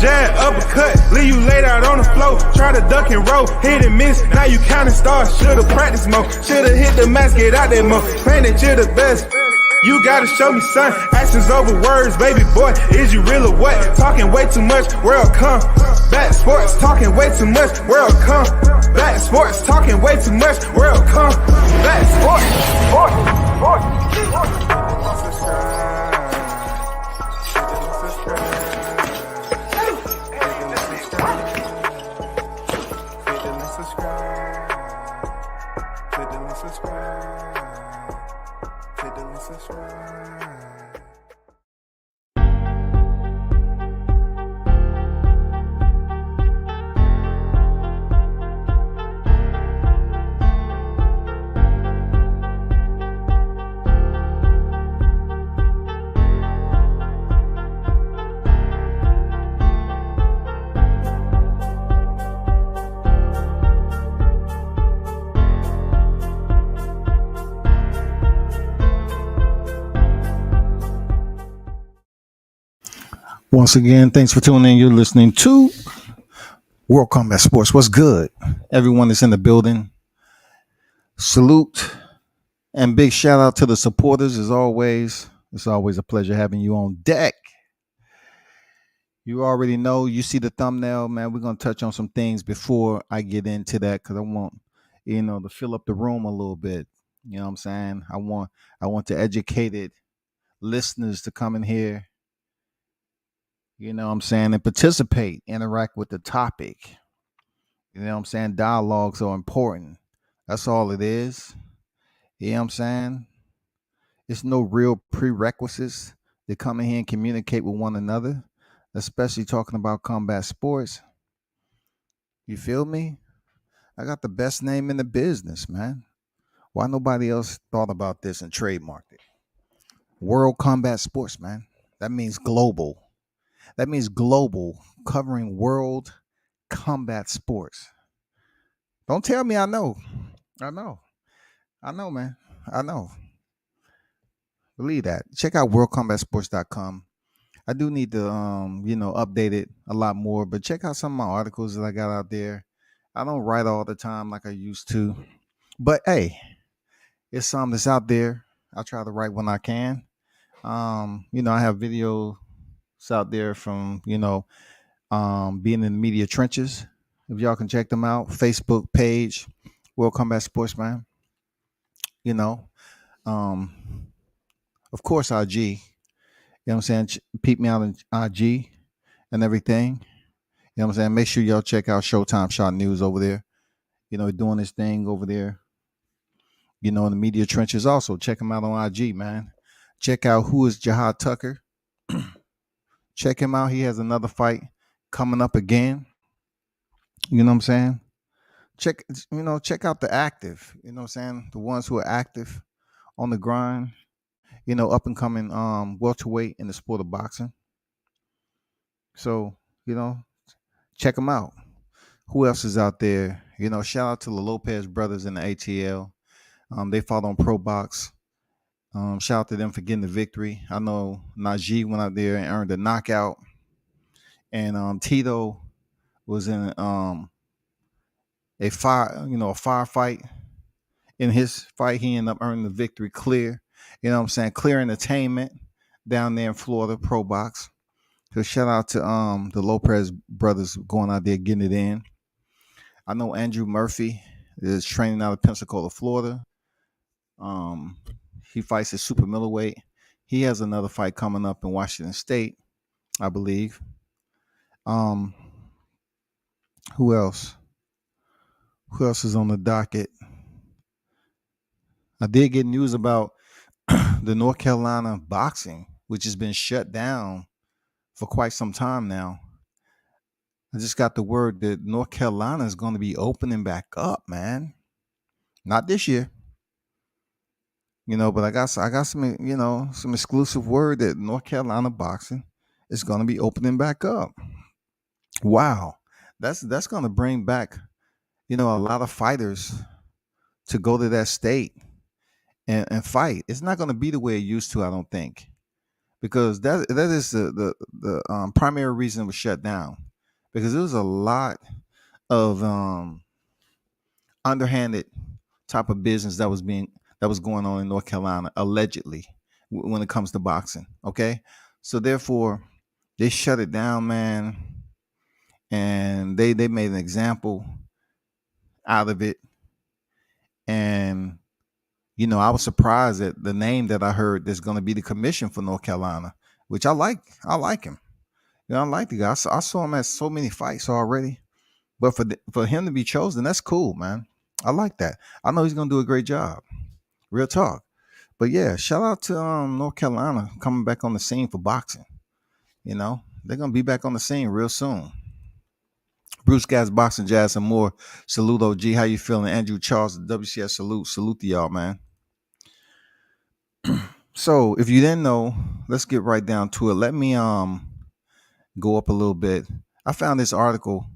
jab, uppercut, leave you laid out on the floor. Try to duck and roll, hit and miss. Now you counting stars, should've practiced more. Should've hit the mask, get out there more. Man, that you're the best. You gotta show me, son. Actions over words, baby boy. Is you real or what? Talking way too much, world come. Back sports, talking way too much, world come. Back sports, talking way too much, world come. Back sports, Once again, thanks for tuning in. You're listening to World Combat Sports. What's good? Everyone that's in the building. Salute and big shout out to the supporters as always. It's always a pleasure having you on deck. You already know, you see the thumbnail, man. We're going to touch on some things before I get into that because I want, to fill up the room a little bit. You know what I'm saying? I want the educated listeners to come in here. You know what I'm saying? And participate, interact with the topic. You know what I'm saying? Dialogues are important. That's all it is. You know what I'm saying? It's no real prerequisites to come in here and communicate with one another, especially talking about combat sports. You feel me? I got the best name in the business, man. Why nobody else thought about this and trademarked it? World Combat Sports, man. That means global. That means global, covering world combat sports. Don't tell me I know. I know, man. I know. Believe that. Check out worldcombatsports.com. I do need to, update it a lot more, but check out some of my articles that I got out there. I don't write all the time like I used to, but hey, it's something that's out there. I try to write when I can. I have videos out there from being in the media trenches. If y'all can check them out, Facebook page, World Combat Sportsman. Of course, IG. You know what I'm saying? Peep me out on IG and everything. You know what I'm saying? Make sure y'all check out Showtime Shot News over there. Doing this thing over there. In the media trenches. Also, check him out on IG, man. Check out Who is Jihad Tucker. Check him out. He has another fight coming up again. You know what I'm saying? Check out the active. You know what I'm saying? The ones who are active on the grind. Up and coming welterweight in the sport of boxing. So, check them out. Who else is out there? Shout out to the Lopez brothers in the ATL. They fought on Pro Box. Shout out to them for getting the victory. I know Najee went out there and earned a knockout. And Tito was in a firefight. In his fight, he ended up earning the victory clear. You know what I'm saying? Clear entertainment down there in Florida, Pro Box. So shout out to the Lopez brothers going out there getting it in. I know Andrew Murphy is training out of Pensacola, Florida. He fights at super middleweight. He has another fight coming up in Washington State, I believe. Who else? Who else is on the docket? I did get news about the North Carolina boxing, which has been shut down for quite some time now. I just got the word that North Carolina is going to be opening back up, man. Not this year. But I got some, some exclusive word that North Carolina boxing is going to be opening back up. Wow. That's going to bring back, a lot of fighters to go to that state and fight. It's not going to be the way it used to, I don't think. because that is the primary reason it was shut down, because there was a lot of underhanded type of business that was going on in North Carolina allegedly when it comes to boxing. Okay, so therefore they shut it down, man, and they made an example out of it. And I was surprised at the name that I heard that's going to be the commission for North Carolina, which I like. I like him. I like the guy. I saw him at so many fights already. But for him to be chosen, that's cool, man. I like that. I know he's gonna do a great job. Real talk. But yeah, shout out to North Carolina coming back on the scene for boxing. They're gonna be back on the scene real soon. Bruce Gas Boxing Jazz and more. Salute OG. How you feeling? Andrew Charles, WCS salute. Salute to y'all, man. So if you didn't know, let's get right down to it. Let me go up a little bit. I found this article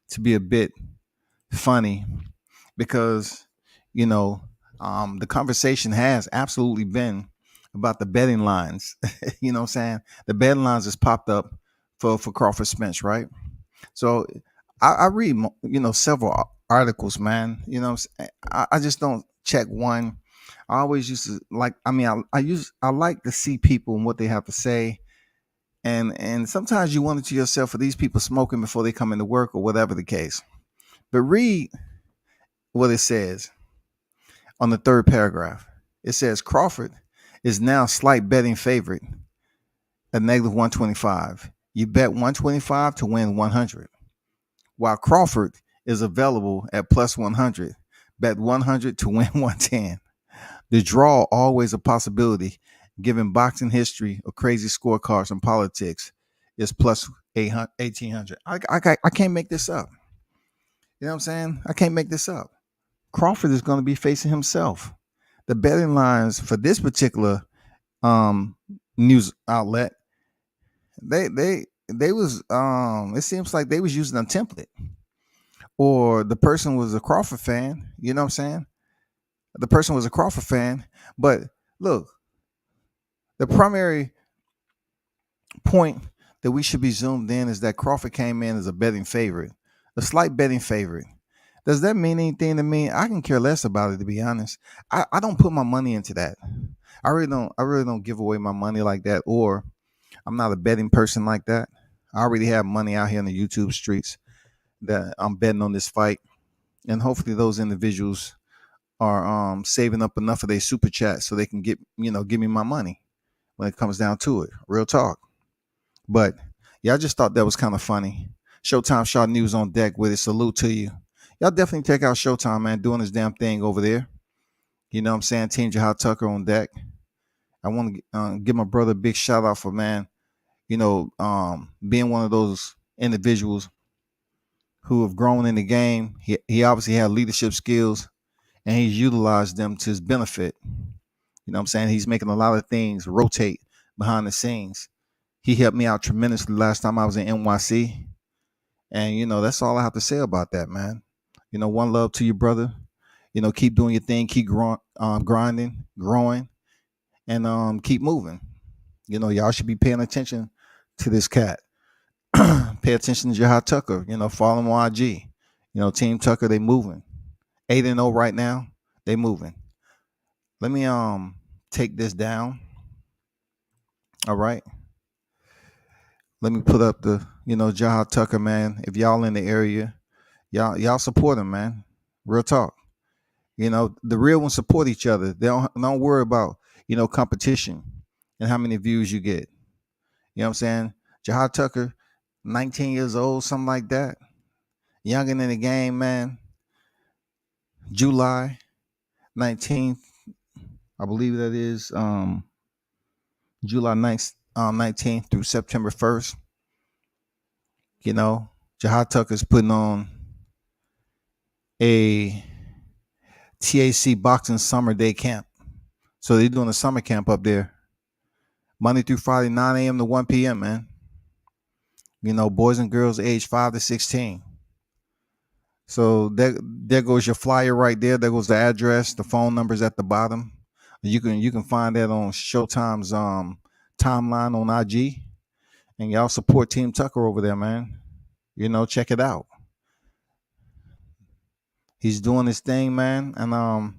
to be a bit funny because you know the conversation has absolutely been about the betting lines. You know what I'm saying? The betting lines has popped up for Crawford Spence, right? So I read several articles, man. I just don't check one. I always used to like. I mean, I like to see people and what they have to say, and sometimes you wonder to yourself, are these people smoking before they come into work or whatever the case? But read what it says on the third paragraph. It says Crawford is now slight betting favorite at negative 125. You bet 125 to win 100, while Crawford is available at plus 100. Bet 100 to win 110. The draw always a possibility, given boxing history of crazy scorecards and politics, is plus 1800. I can't make this up. You know what I'm saying? I can't make this up. Crawford is going to be facing himself. The betting lines for this particular um, news outlet, they was it seems like they was using a template, or the person was a Crawford fan. You know what I'm saying? The person was a Crawford fan, but look, the primary point that we should be zoomed in is that Crawford came in as a betting favorite, a slight betting favorite. Does that mean anything to me? I can care less about it, to be honest. I don't put my money into that. I really don't give away my money like that, or I'm not a betting person like that. I already have money out here in the YouTube streets that I'm betting on this fight. And hopefully those individuals are saving up enough of their super chat so they can give me my money when it comes down to it. Real talk. But yeah, I just thought that was kind of funny. Showtime Shot News on deck with it. Salute to you. Y'all definitely check out Showtime, man, doing his damn thing over there. You know what I'm saying? Team Jahad Tucker on deck. I want to give my brother a big shout out for, man, being one of those individuals who have grown in the game. He obviously had leadership skills and he's utilized them to his benefit. You know what I'm saying? He's making a lot of things rotate behind the scenes. He helped me out tremendously last time I was in NYC. And, that's all I have to say about that, man. One love to you, brother. Keep doing your thing, keep grinding, growing, and keep moving. Y'all should be paying attention to this cat. Pay attention to Jahad Tucker. Follow him on IG. Team Tucker, they moving. 8-0 right now. They moving. Let me take this down. All right. Let me put up the Jahad Tucker, man. If y'all in the area, y'all support him, man. Real talk. The real ones support each other. They don't worry about competition and how many views you get. You know what I'm saying? Jahad Tucker, 19 years old, something like that. Younger in the game, man. July 19th, I believe that is July 9th, 19th through September 1st. Jahad Tucker's putting on a TAC boxing summer day camp. So they're doing a summer camp up there. Monday through Friday, 9 a.m. to 1 p.m., man. Boys and girls age 5 to 16. So there goes your flyer right there. There goes the address. The phone number's at the bottom. You can find that on Showtime's timeline on IG, and y'all support Team Tucker over there, man. Check it out. He's doing his thing, man, and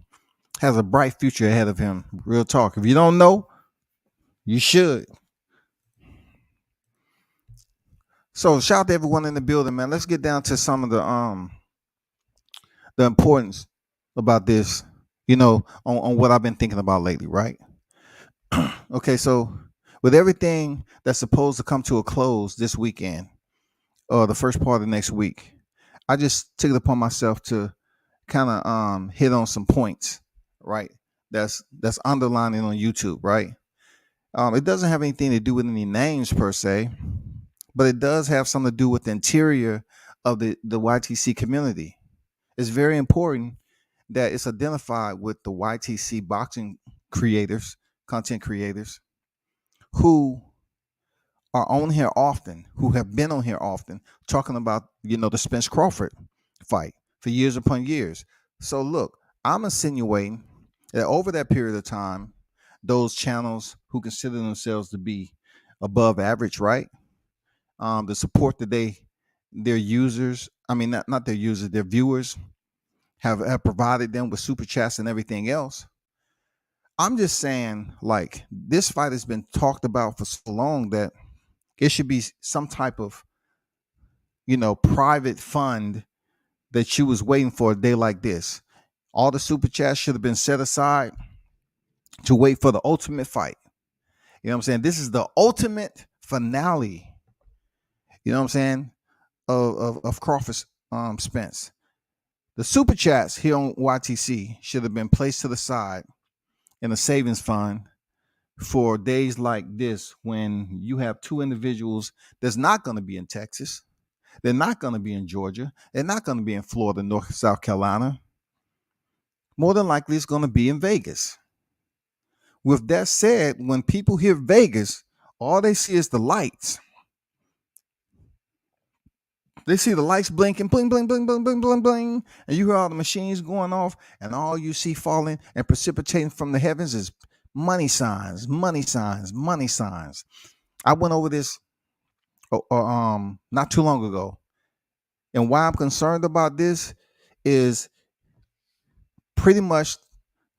has a bright future ahead of him. Real talk. If you don't know, you should. So shout out to everyone in the building, man. Let's get down to some of the importance about this, on what I've been thinking about lately, right? Okay, so with everything that's supposed to come to a close this weekend or the first part of next week, I just took it upon myself to kind of hit on some points, right? That's underlining on YouTube, right? It doesn't have anything to do with any names per se, but it does have something to do with the interior of the YTC community. It's very important that it's identified with the YTC boxing creators, content creators, who are on here often, who have been on here often, talking about, the Spence Crawford fight for years upon years. So look, I'm insinuating that over that period of time, those channels who consider themselves to be above average, right? The support that their users, I mean, not their users, their viewers have provided them with super chats and everything else. I'm just saying, like, this fight has been talked about for so long that it should be some type of, private fund that you was waiting for a day like this. All the super chats should have been set aside to wait for the ultimate fight. You know what I'm saying? This is the ultimate finale. You know what I'm saying? Of Crawford, Spence. The super chats here on YTC should have been placed to the side in a savings fund for days like this, when you have two individuals that's not going to be in Texas, they're not going to be in Georgia, they're not going to be in Florida, North, South Carolina. More than likely, it's going to be in Vegas. With that said, when people hear Vegas, all they see is the lights. They see the lights blinking, bling, bling, bling, bling, bling, bling, bling, and you hear all the machines going off, and all you see falling and precipitating from the heavens is money signs, money signs, money signs. I went over this not too long ago, and why I'm concerned about this is pretty much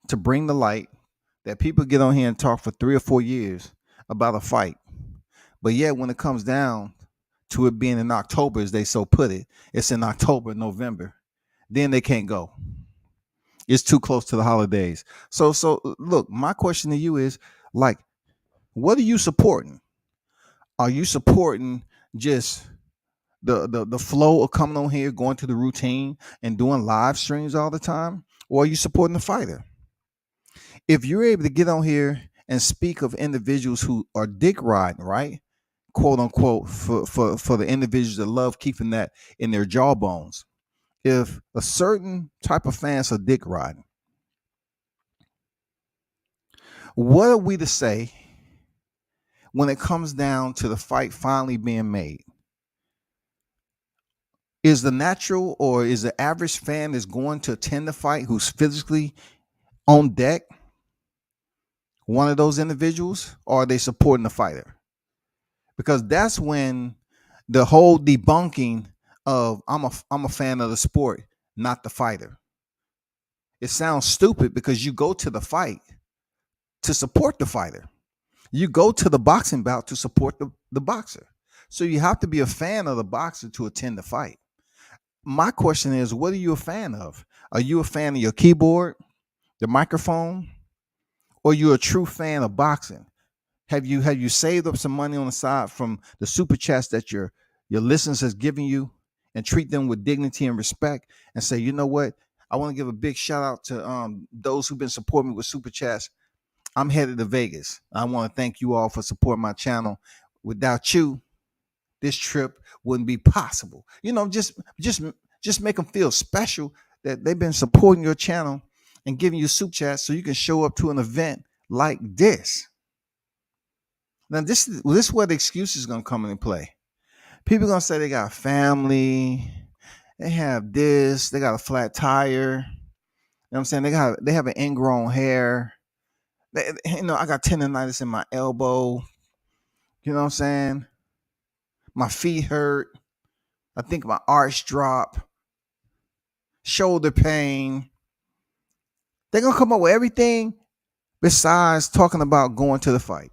to bring the light that people get on here and talk for 3 or 4 years about a fight, but yet when it comes down to it being in October, as they so put it, it's in October, November, then they can't go. It's too close to the holidays. So look, my question to you is, like, what are you supporting? Are you supporting just the flow of coming on here, going to the routine and doing live streams all the time? Or are you supporting the fighter? If you're able to get on here and speak of individuals who are dick riding, right? Quote unquote, for the individuals that love keeping that in their jawbones. If a certain type of fans are dick riding, what are we to say when it comes down to the fight finally being made? Is the natural, or is the average fan that's going to attend the fight, who's physically on deck, one of those individuals, or are they supporting the fighter? Because that's when the whole debunking of I'm a fan of the sport, not the fighter. It sounds stupid because you go to the fight to support the fighter. You go to the boxing bout to support the boxer. So you have to be a fan of the boxer to attend the fight. My question is, what are you a fan of? Are you a fan of your keyboard, the microphone, or you a true fan of boxing? Have you saved up some money on the side from the super chats that your listeners has given you, and treat them with dignity and respect, and say, you know what? I want to give a big shout out to those who've been supporting me with super chats. I'm headed to Vegas. I want to thank you all for supporting my channel. Without you, this trip wouldn't be possible. Just make them feel special that they've been supporting your channel and giving you super chats so you can show up to an event like this. Now, this is where the excuse is going to come into play. People are going to say they got family, they have this, they got a flat tire. You know what I'm saying? They have an ingrown hair. I got tendonitis in my elbow. You know what I'm saying? My feet hurt. I think my arch drop, shoulder pain. They're gonna come up with everything besides talking about going to the fight.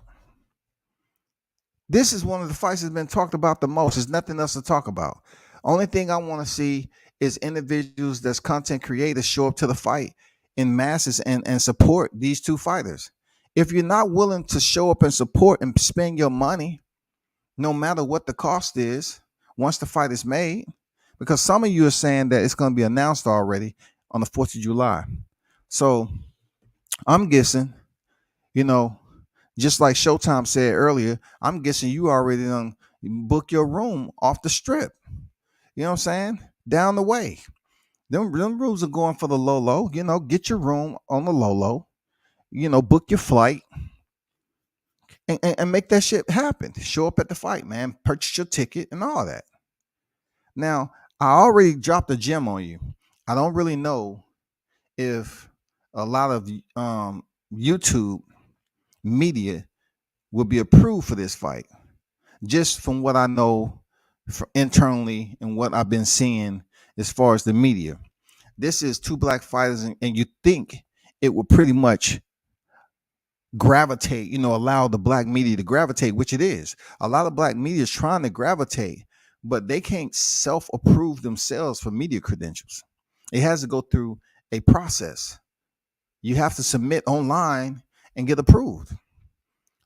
This is one of the fights that's been talked about the most. There's nothing else to talk about. Only thing I want to see is individuals that's content creators show up to the fight in masses and support these two fighters. If you're not willing to show up and support and spend your money, no matter what the cost is, once the fight is made, because some of you are saying that it's going to be announced already on the 4th of July. So I'm guessing, you know, just like Showtime said earlier, I'm guessing you already done book your room off the strip. You know what I'm saying? Down the way. Them rooms are going for the low. You know, get your room on the low. You know, book your flight and make that shit happen. Show up at the fight, man. Purchase your ticket and all that. Now, I already dropped a gem on you. I don't really know if a lot of YouTube media will be approved for this fight. Just from what I know internally and what I've been seeing as far as the media. This is two black fighters, and you think it would pretty much gravitate, allow the black media to gravitate, which it is. A lot of black media is trying to gravitate, but they can't self-approve themselves for media credentials. It has to go through a process. You have to submit online and get approved.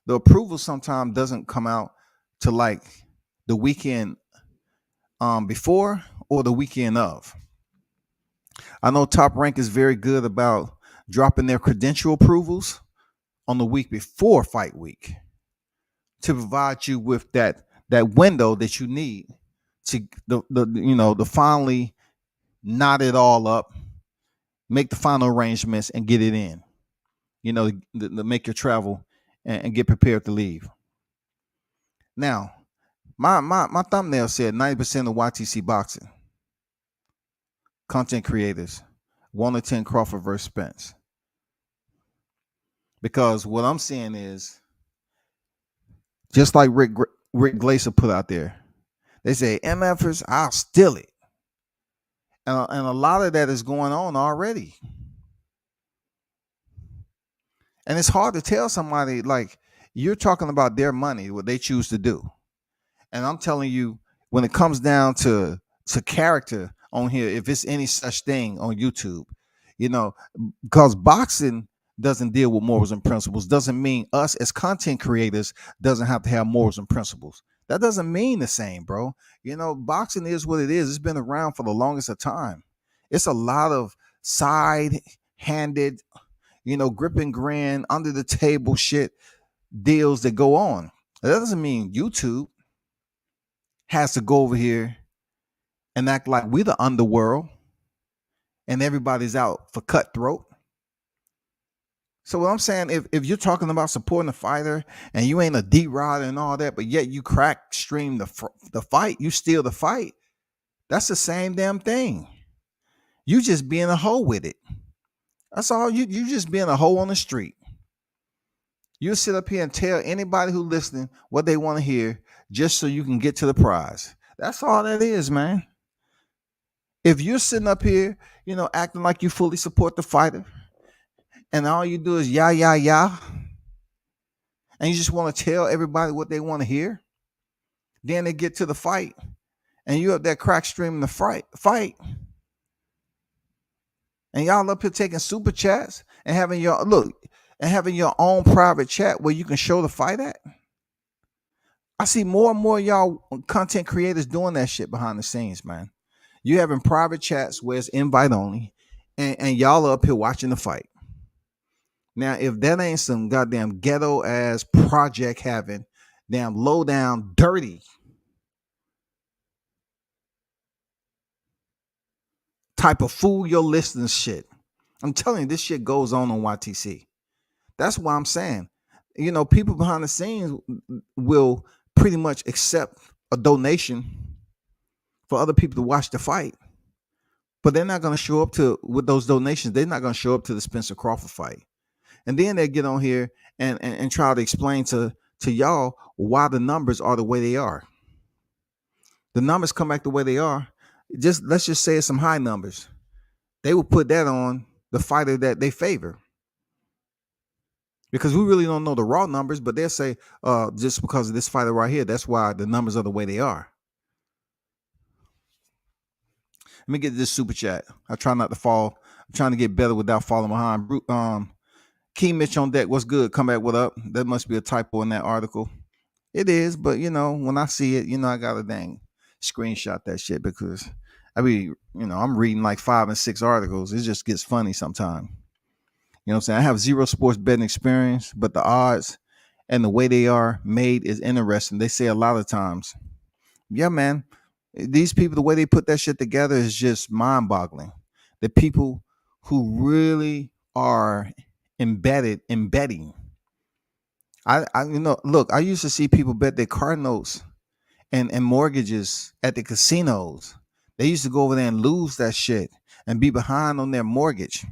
The approval sometimes doesn't come out to like the weekend before or the weekend of. I know Top Rank is very good about dropping their credential approvals on the week before fight week to provide you with that window that you need to the finally knot it all up, make the final arrangements and get it in, to make your travel and get prepared to leave. Now, my thumbnail said 90% of YTC boxing content creators want to attend Crawford versus Spence. Because what I'm seeing is, just like Rick Glaser put out there, they say, MFers, I'll steal it. And a lot of that is going on already. And it's hard to tell somebody, like, you're talking about their money, what they choose to do. And I'm telling you, when it comes down to character on here, if it's any such thing on YouTube, because boxing doesn't deal with morals and principles, doesn't mean us as content creators doesn't have to have morals and principles. That doesn't mean the same, bro. Boxing is what it is. It's been around for the longest of time. It's a lot of side-handed, grip and grin, under the table shit deals that go on. That doesn't mean YouTube has to go over here and act like we're the underworld and everybody's out for cutthroat. So what I'm saying, if you're talking about supporting a fighter and you ain't a D-Rod and all that, but yet you crack stream the fight, you steal the fight, that's the same damn thing. You just being a hoe with it. That's all. You just being a hoe on the street. You sit up here and tell anybody who listening what they want to hear just so you can get to the prize. That's all that is, man. If you're sitting up here, acting like you fully support the fighter, and all you do is yah, and you just want to tell everybody what they want to hear, then they get to the fight, and you up there crack streaming the fight, and y'all up here taking super chats and having your own private chat where you can show the fight at. I see more and more y'all content creators doing that shit behind the scenes, man. You having private chats where it's invite only, and y'all are up here watching the fight. Now, if that ain't some goddamn ghetto ass project having, damn low down, dirty type of fool your listeners shit, I'm telling you, this shit goes on YTC. That's why I'm saying, people behind the scenes will pretty much accept a donation for other people to watch the fight, but they're not going to show up with those donations. They're not going to show up to the Spencer Crawford fight. And then they get on here and try to explain to to y'all why the numbers are the way they are. The numbers come back the way they are. Just let's just say it's some high numbers. They will put that on the fighter that they favor. Because we really don't know the raw numbers, but they'll say, just because of this fighter right here, that's why the numbers are the way they are. Let me get this super chat. I try not to fall. I'm trying to get better without falling behind. Key Mitch on deck. What's good? Come back. What up? That must be a typo in that article. It is, but when I see it, I got to dang screenshot that shit because I'm reading like 5 and 6 articles. It just gets funny sometimes. You know what I'm saying? I have zero sports betting experience, but the odds and the way they are made is interesting. They say a lot of times, yeah, man, these people, the way they put that shit together is just mind boggling. The people who really are embedded in betting. Look, I used to see people bet their car notes and mortgages at the casinos. They used to go over there and lose that shit and be behind on their mortgage.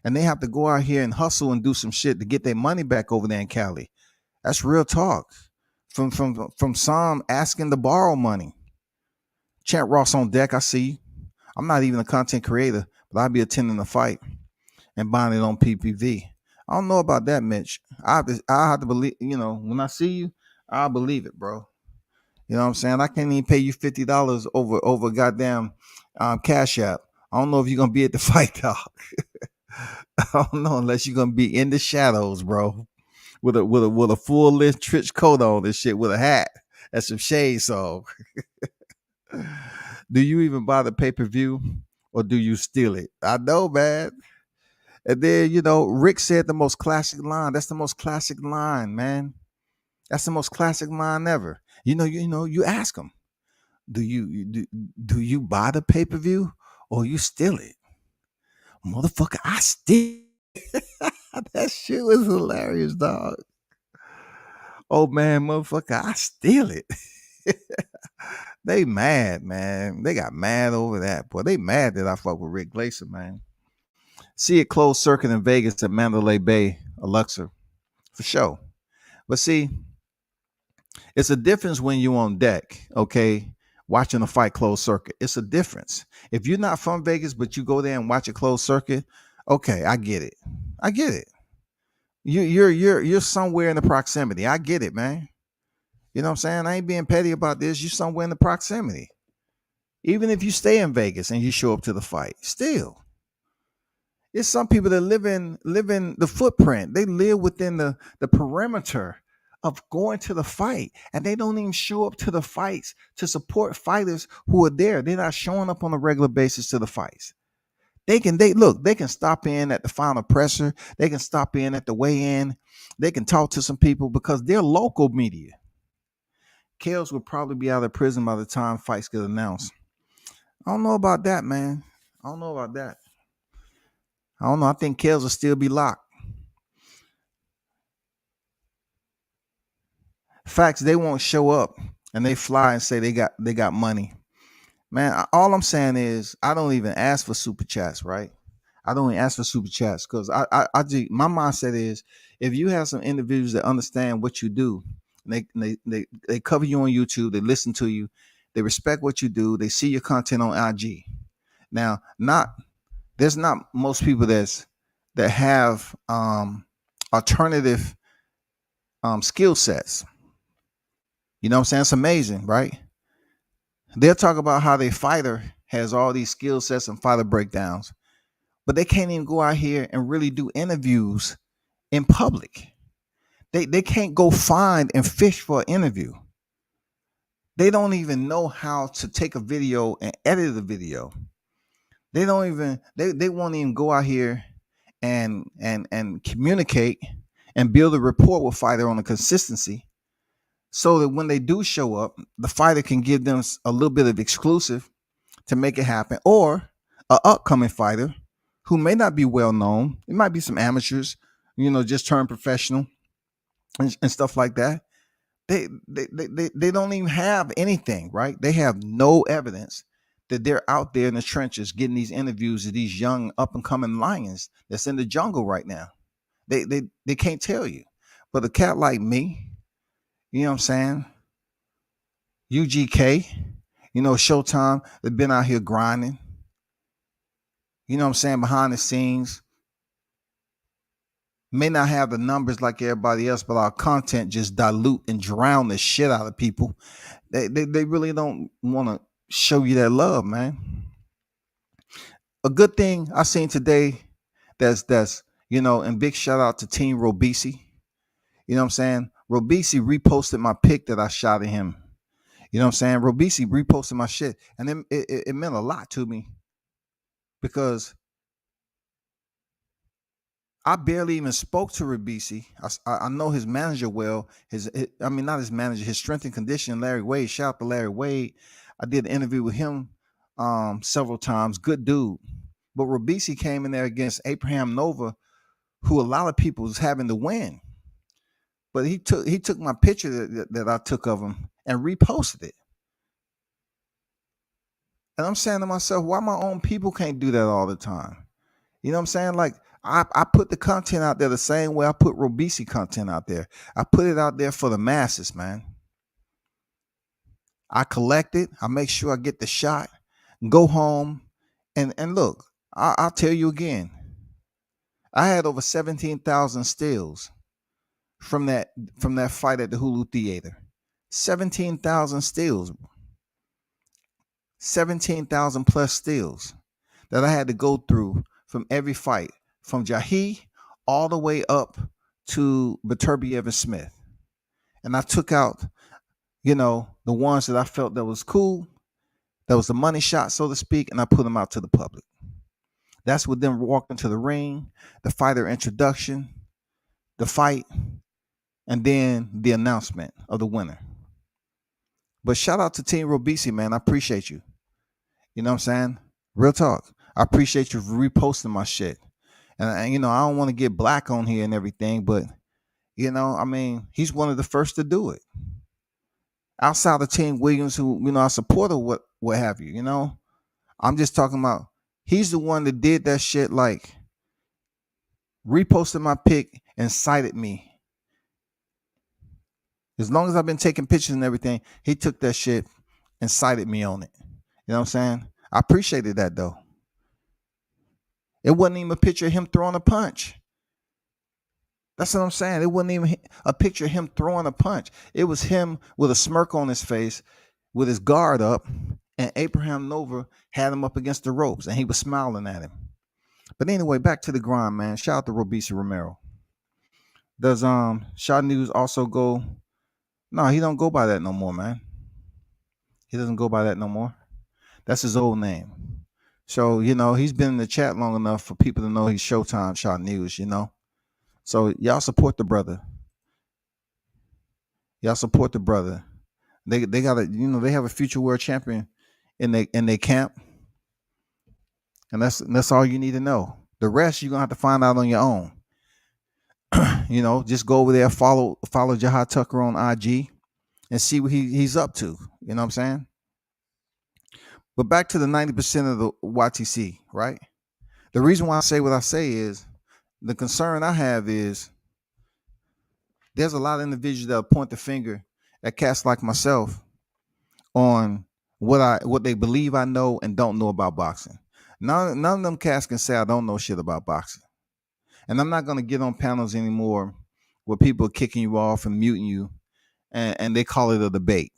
And they have to go out here and hustle and do some shit to get their money back over there in Cali. That's real talk. From some asking to borrow money. Chant Ross on deck, I see. I'm not even a content creator, but I'll be attending the fight and buying it on PPV. I don't know about that, Mitch. I have to believe, when I see you, I'll believe it, bro. You know what I'm saying? I can't even pay you $50 over goddamn Cash App. I don't know if you're gonna be at the fight, dog. I don't know unless you're gonna be in the shadows, bro, with a full length trench coat on and shit, with a hat and some shades on. Do you even buy the pay-per-view or do you steal it? I know, man. And then Rick said the most classic line. That's the most classic line, man. That's the most classic line ever. You ask him, do you buy the pay-per-view or you steal it? Motherfucker, I steal. That shit was hilarious, dog. Oh man, motherfucker, I steal it. They mad, man. They got mad over that. Boy, they mad that I fuck with Rick Glaser, man. See it closed circuit in Vegas at Mandalay Bay, Alexa, for sure. But see, it's a difference when you're on deck, okay, watching a fight closed circuit. It's a difference. If you're not from Vegas, but you go there and watch a closed circuit, okay, I get it. You're somewhere in the proximity. I get it, man. You know what I'm saying? I ain't being petty about this. You're somewhere in the proximity. Even if you stay in Vegas and you show up to the fight, still. It's some people that live in the footprint. They live within the perimeter of going to the fight, and they don't even show up to the fights to support fighters who are there. They're not showing up on a regular basis to the fights. They can stop in at the final presser. They can stop in at the weigh-in. They can talk to some people because they're local media. Kales will probably be out of prison by the time fights get announced. I don't know about that, man. I don't know. I think Kales will still be locked. Facts, they won't show up and they fly and say they got money. Man, all I'm saying is I don't even ask for super chats, right? I don't even ask for super chats because my mindset is if you have some individuals that understand what you do, and they cover you on YouTube, they listen to you, they respect what you do, they see your content on IG. Now, there's not most people that have alternative skill sets. You know what I'm saying? It's amazing, right? They'll talk about how their fighter has all these skill sets and fighter breakdowns, but they can't even go out here and really do interviews in public. They can't go find and fish for an interview. They don't even know how to take a video and edit the video. They won't even go out here and communicate and build a rapport with fighter on a consistency so that when they do show up, the fighter can give them a little bit of exclusive to make it happen, or an upcoming fighter who may not be well known. It might be some amateurs, just turned professional and stuff like that. They don't even have anything, right? They have no evidence that they're out there in the trenches getting these interviews of these young up and coming lions that's in the jungle right now. They can't tell you. But a cat like me, You know what I'm saying? UGK, Showtime, they've been out here grinding. You know what I'm saying? Behind the scenes. May not have the numbers like everybody else, but our content just dilute and drown the shit out of people. They really don't want to show you that love, man. A good thing I seen today that's and big shout out to Team Robisi. You know what I'm saying? Robisi reposted my pic that I shot at him. You know what I'm saying? Robisi reposted my shit. And it meant a lot to me because I barely even spoke to Rabisi. I know his manager well. I mean, not his manager, his strength and conditioning, Larry Wade. Shout out to Larry Wade. I did an interview with him several times. Good dude. But Rabisi came in there against Abraham Nova, who a lot of people was having to win. But he took my picture that I took of him and reposted it. And I'm saying to myself, why my own people can't do that all the time? You know what I'm saying? Like, I put the content out there the same way I put Robisi content out there. I put it out there for the masses, man. I collect it. I make sure I get the shot, go home, and look, I'll tell you again. I had over 17,000 stills from that fight at the Hulu Theater. 17,000 stills. 17,000 plus stills that I had to go through from every fight, from Jahi all the way up to Beterbiev and Smith. And I took out, the ones that I felt that was cool, that was the money shot, so to speak, and I put them out to the public. That's what them walked into the ring, the fighter introduction, the fight, and then the announcement of the winner. But shout out to Team Robisi, man. I appreciate you. You know what I'm saying? Real talk. I appreciate you for reposting my shit. And I don't want to get black on here and everything, but he's one of the first to do it. Outside of Team Williams, who, I support or what have you, I'm just talking about he's the one that did that shit, like reposted my pic and cited me. As long as I've been taking pictures and everything, he took that shit and cited me on it. You know what I'm saying? I appreciated that though. It wasn't even a picture of him throwing a punch. That's what I'm saying. It wasn't even a picture of him throwing a punch. It was him with a smirk on his face, with his guard up, and Abraham Nova had him up against the ropes, and he was smiling at him. But anyway, back to the grind, man. Shout out to Robisi Romero. Does Shot News also go? No, he don't go by that no more, man. He doesn't go by that no more. That's his old name. So, he's been in the chat long enough for people to know he's Showtime Shot News, So y'all support the brother. Y'all support the brother. They got they have a future world champion in their camp. And that's all you need to know. The rest you're gonna have to find out on your own. Just go over there, follow Jahad Tucker on IG and see what he's up to. You know what I'm saying? But back to the 90% of the YTC, right? The reason why I say what I say is the concern I have is there's a lot of individuals that point the finger at cats like myself on what they believe I know and don't know about boxing. None of them cats can say I don't know shit about boxing. And I'm not going to get on panels anymore where people are kicking you off and muting you and they call it a debate.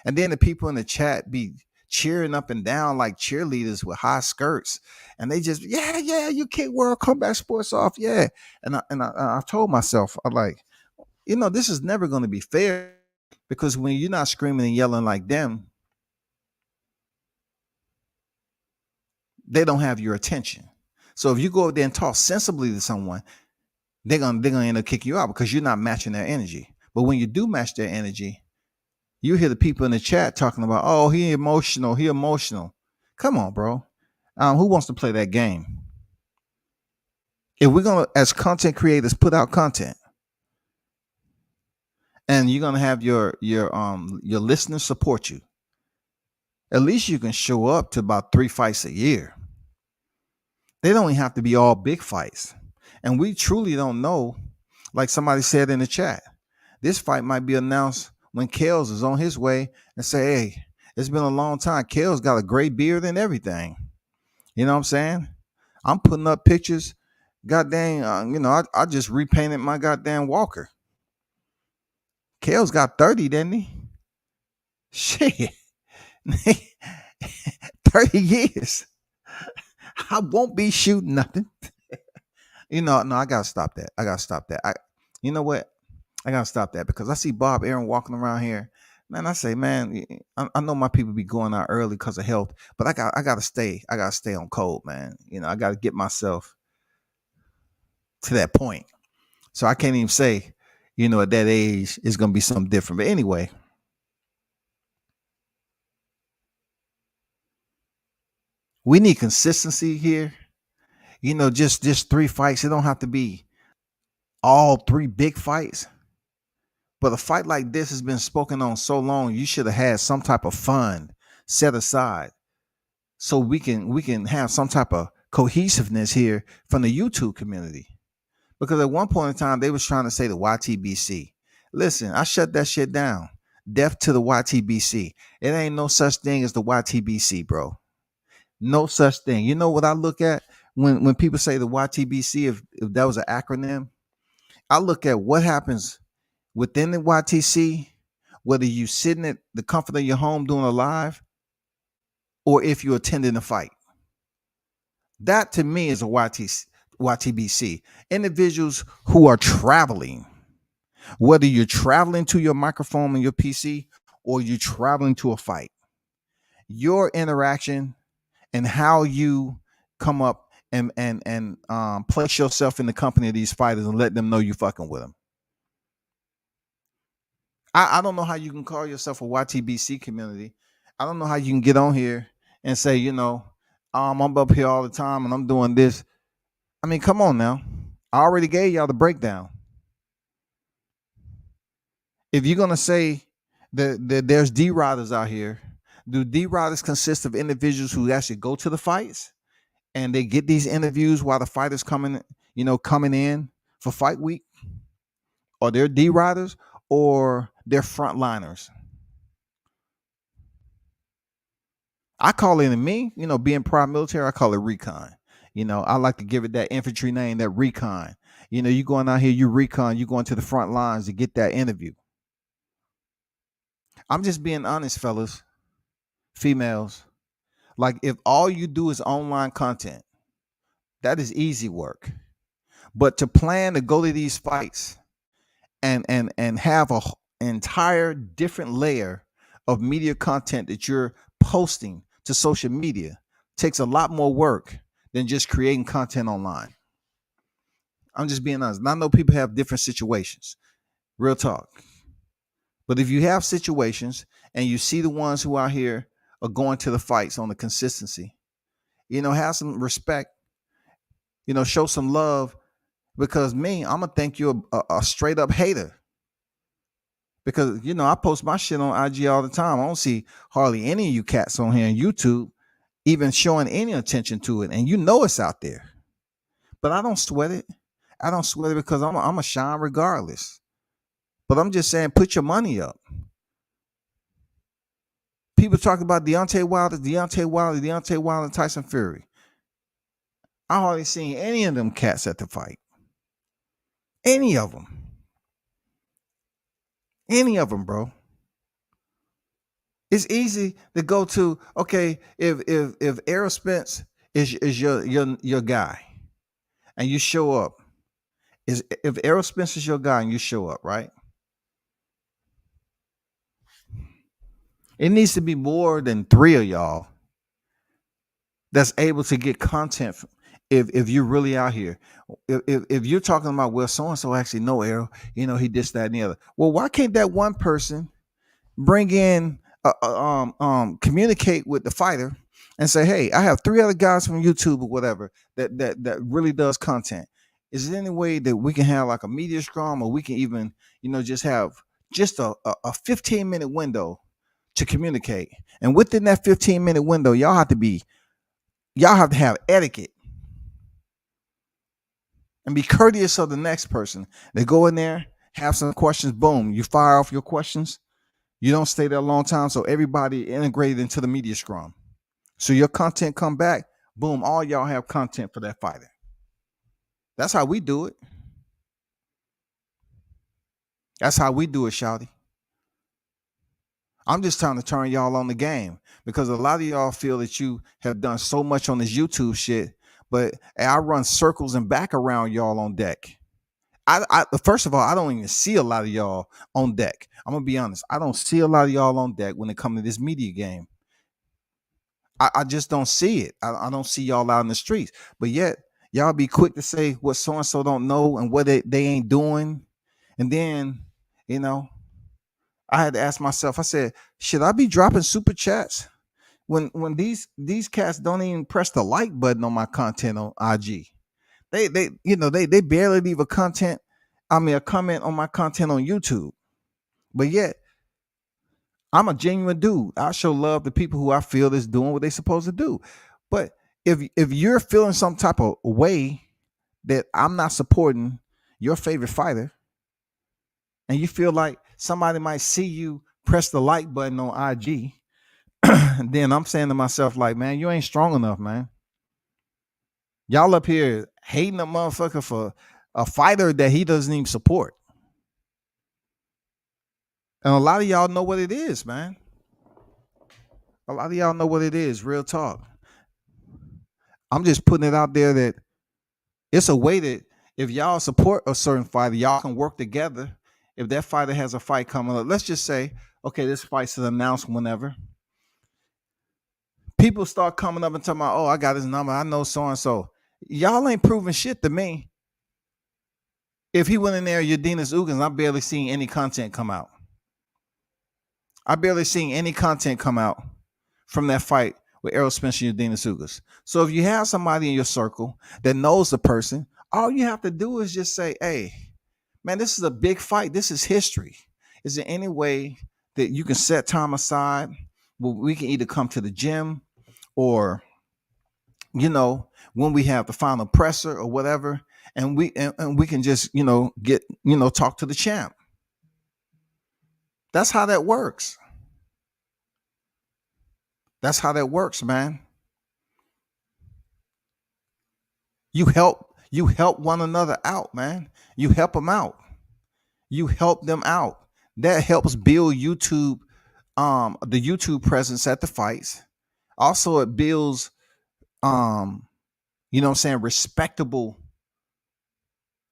And then the people in the chat be cheering up and down like cheerleaders with high skirts. And they just, yeah, you kick World Combat Sports off. Yeah. And I told myself, I'm like, this is never going to be fair because when you're not screaming and yelling like them, they don't have your attention. So if you go out there and talk sensibly to someone, they're gonna end up kicking you out because you're not matching their energy. But when you do match their energy, you hear the people in the chat talking about, oh, he emotional. Come on, bro. Who wants to play that game? If we're gonna, as content creators, put out content, and you're gonna have your listeners support you, at least you can show up to about 3 fights a year. They don't even have to be all big fights. And we truly don't know, like somebody said in the chat, this fight might be announced when Kels is on his way and say, hey, it's been a long time. Kels got a great beard and everything. You know what I'm saying? I'm putting up pictures. Goddamn, I just repainted my goddamn Walker. Kels got 30, didn't he? Shit. 30 years. I won't be shooting nothing. No, I gotta stop that. You know what? I gotta stop that because I see Bob Aaron walking around here. Man, I say, man, I know my people be going out early because of health, but I gotta stay. I gotta stay on code, man. I gotta get myself to that point. So I can't even say, at that age it's gonna be something different. But anyway, we need consistency here. Just 3 fights. It don't have to be all 3 big fights. But a fight like this has been spoken on so long, you should have had some type of fund set aside so we can have some type of cohesiveness here from the YouTube community. Because at one point in time, they was trying to say the YTBC. Listen, I shut that shit down. Death to the YTBC. It ain't no such thing as the YTBC, bro. No such thing. You know what I look at when people say the YTBC, if that was an acronym? I look at what happens within the YTC, whether you sitting at the comfort of your home doing a live, or if you're attending a fight. That to me is a YTBC. Individuals who are traveling, whether you're traveling to your microphone and your PC or you're traveling to a fight, your interaction and how you come up and place yourself in the company of these fighters and let them know you fucking with them. I don't know how you can call yourself a YTBC community. I don't know how you can get on here and say, I'm up here all the time and I'm doing this. I mean, come on now. I already gave y'all the breakdown. If you're going to say that there's D-Riders out here, do D-Riders consist of individuals who actually go to the fights and they get these interviews while the fighters coming in for fight week? Or they're D-Riders or they're frontliners? I call it, being prior military, I call it recon. I like to give it that infantry name, that recon. You going out here, you recon, you going to the front lines to get that interview. I'm just being honest, fellas, females. Like, if all you do is online content, that is easy work. But to plan to go to these fights and have an entire different layer of media content that you're posting to social media takes a lot more work than just creating content online. I'm just being honest. And I know people have different situations. Real talk. But if you have situations and you see the ones who out here are going to the fights on the consistency, have some respect, show some love, because I'm going to think you're a straight up hater. Because, I post my shit on IG all the time. I don't see hardly any of you cats on here on YouTube even showing any attention to it. And it's out there. But I don't sweat it. I don't sweat it because I'm a shine regardless. But I'm just saying, put your money up. People talk about Deontay Wilder, and Tyson Fury. I hardly seen any of them cats at the fight. Any of them. Any of them, bro. It's easy to go to, okay, if Errol Spence is your guy and you show up, if Errol Spence is your guy and you show up, right? It needs to be more than 3 of y'all that's able to get content if you're really out here. If you're talking about, well, so-and-so actually know Errol, he this, that, and the other. Well, why can't that one person bring in, communicate with the fighter and say, hey, I have 3 other guys from YouTube or whatever that really does content. Is there any way that we can have like a media scrum, or we can even, just have just a 15-minute window to communicate? And within that 15-minute window, y'all have to have etiquette and be courteous of the next person. They go in there, have some questions, boom, you fire off your questions. You don't stay there a long time, so everybody integrated into the media scrum. So your content come back, boom, all y'all have content for that fighter. That's how we do it. That's how we do it, Shouty. I'm just trying to turn y'all on the game because a lot of y'all feel that you have done so much on this YouTube shit, but I run circles and back around y'all on deck. I first of all, I don't even see a lot of y'all on deck. I'm gonna be honest. I don't see a lot of y'all on deck when it comes to this media game. I just don't see it. I don't see y'all out in the streets. But yet, y'all be quick to say what so and so don't know and what they ain't doing. And then, you know, I had to ask myself, I said, should I be dropping super chats when these cats don't even press the like button on my content on IG? They barely leave a comment on my content on YouTube. But yet, I'm a genuine dude. I show love to people who I feel is doing what they're supposed to do. But if you're feeling some type of way that I'm not supporting your favorite fighter, and you feel like somebody might see you press the like button on IG, then I'm saying to myself, like, man, you ain't strong enough, man. Y'all up here hating a motherfucker for a fighter that he doesn't even support. And a lot of y'all know what it is, man. A lot of y'all know what it is, real talk. I'm just putting it out there that it's a way that if y'all support a certain fighter, y'all can work together. If that fighter has a fight coming up, let's just say, okay, this fight's announced whenever. People start coming up and talking about, oh, I got his number. I know so and so. Y'all ain't proving shit to me. If he went in there, Yadinus Ugans, I barely seen any content come out. I barely seen any content come out from that fight with Errol Spence and Yadinus Ugans. So if you have somebody in your circle that knows the person, all you have to do is just say, hey, man, this is a big fight. This is history. Is there any way that you can set time aside where we can either come to the gym or, when we have the final presser or whatever, and we can just, talk to the champ. That's how that works. That's how that works, man. You help one another out, man. You help them out. You help them out. That helps build YouTube, the YouTube presence at the fights. Also, it builds, respectable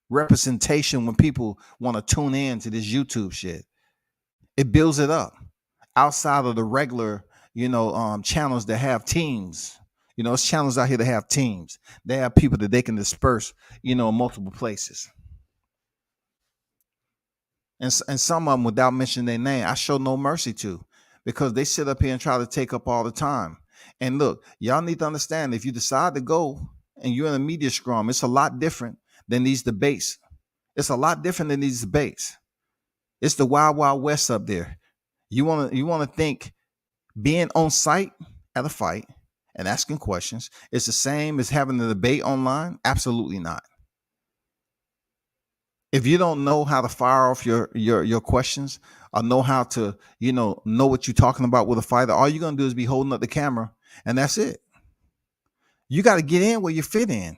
representation when people want to tune in to this YouTube shit. It builds it up outside of the regular, channels that have teams. It's channels out here that have teams. They have people that they can disperse, in multiple places. And some of them, without mentioning their name, I show no mercy to, because they sit up here and try to take up all the time. And look, y'all need to understand, if you decide to go and you're in a media scrum, it's a lot different than these debates. It's a lot different than these debates. It's the wild, wild west up there. You want to think being on site at a fight and asking questions is the same as having a debate online? Absolutely not. If you don't know how to fire off your questions or know how to, know what you're talking about with a fighter, all you're going to do is be holding up the camera, and that's it. You got to get in where you fit in.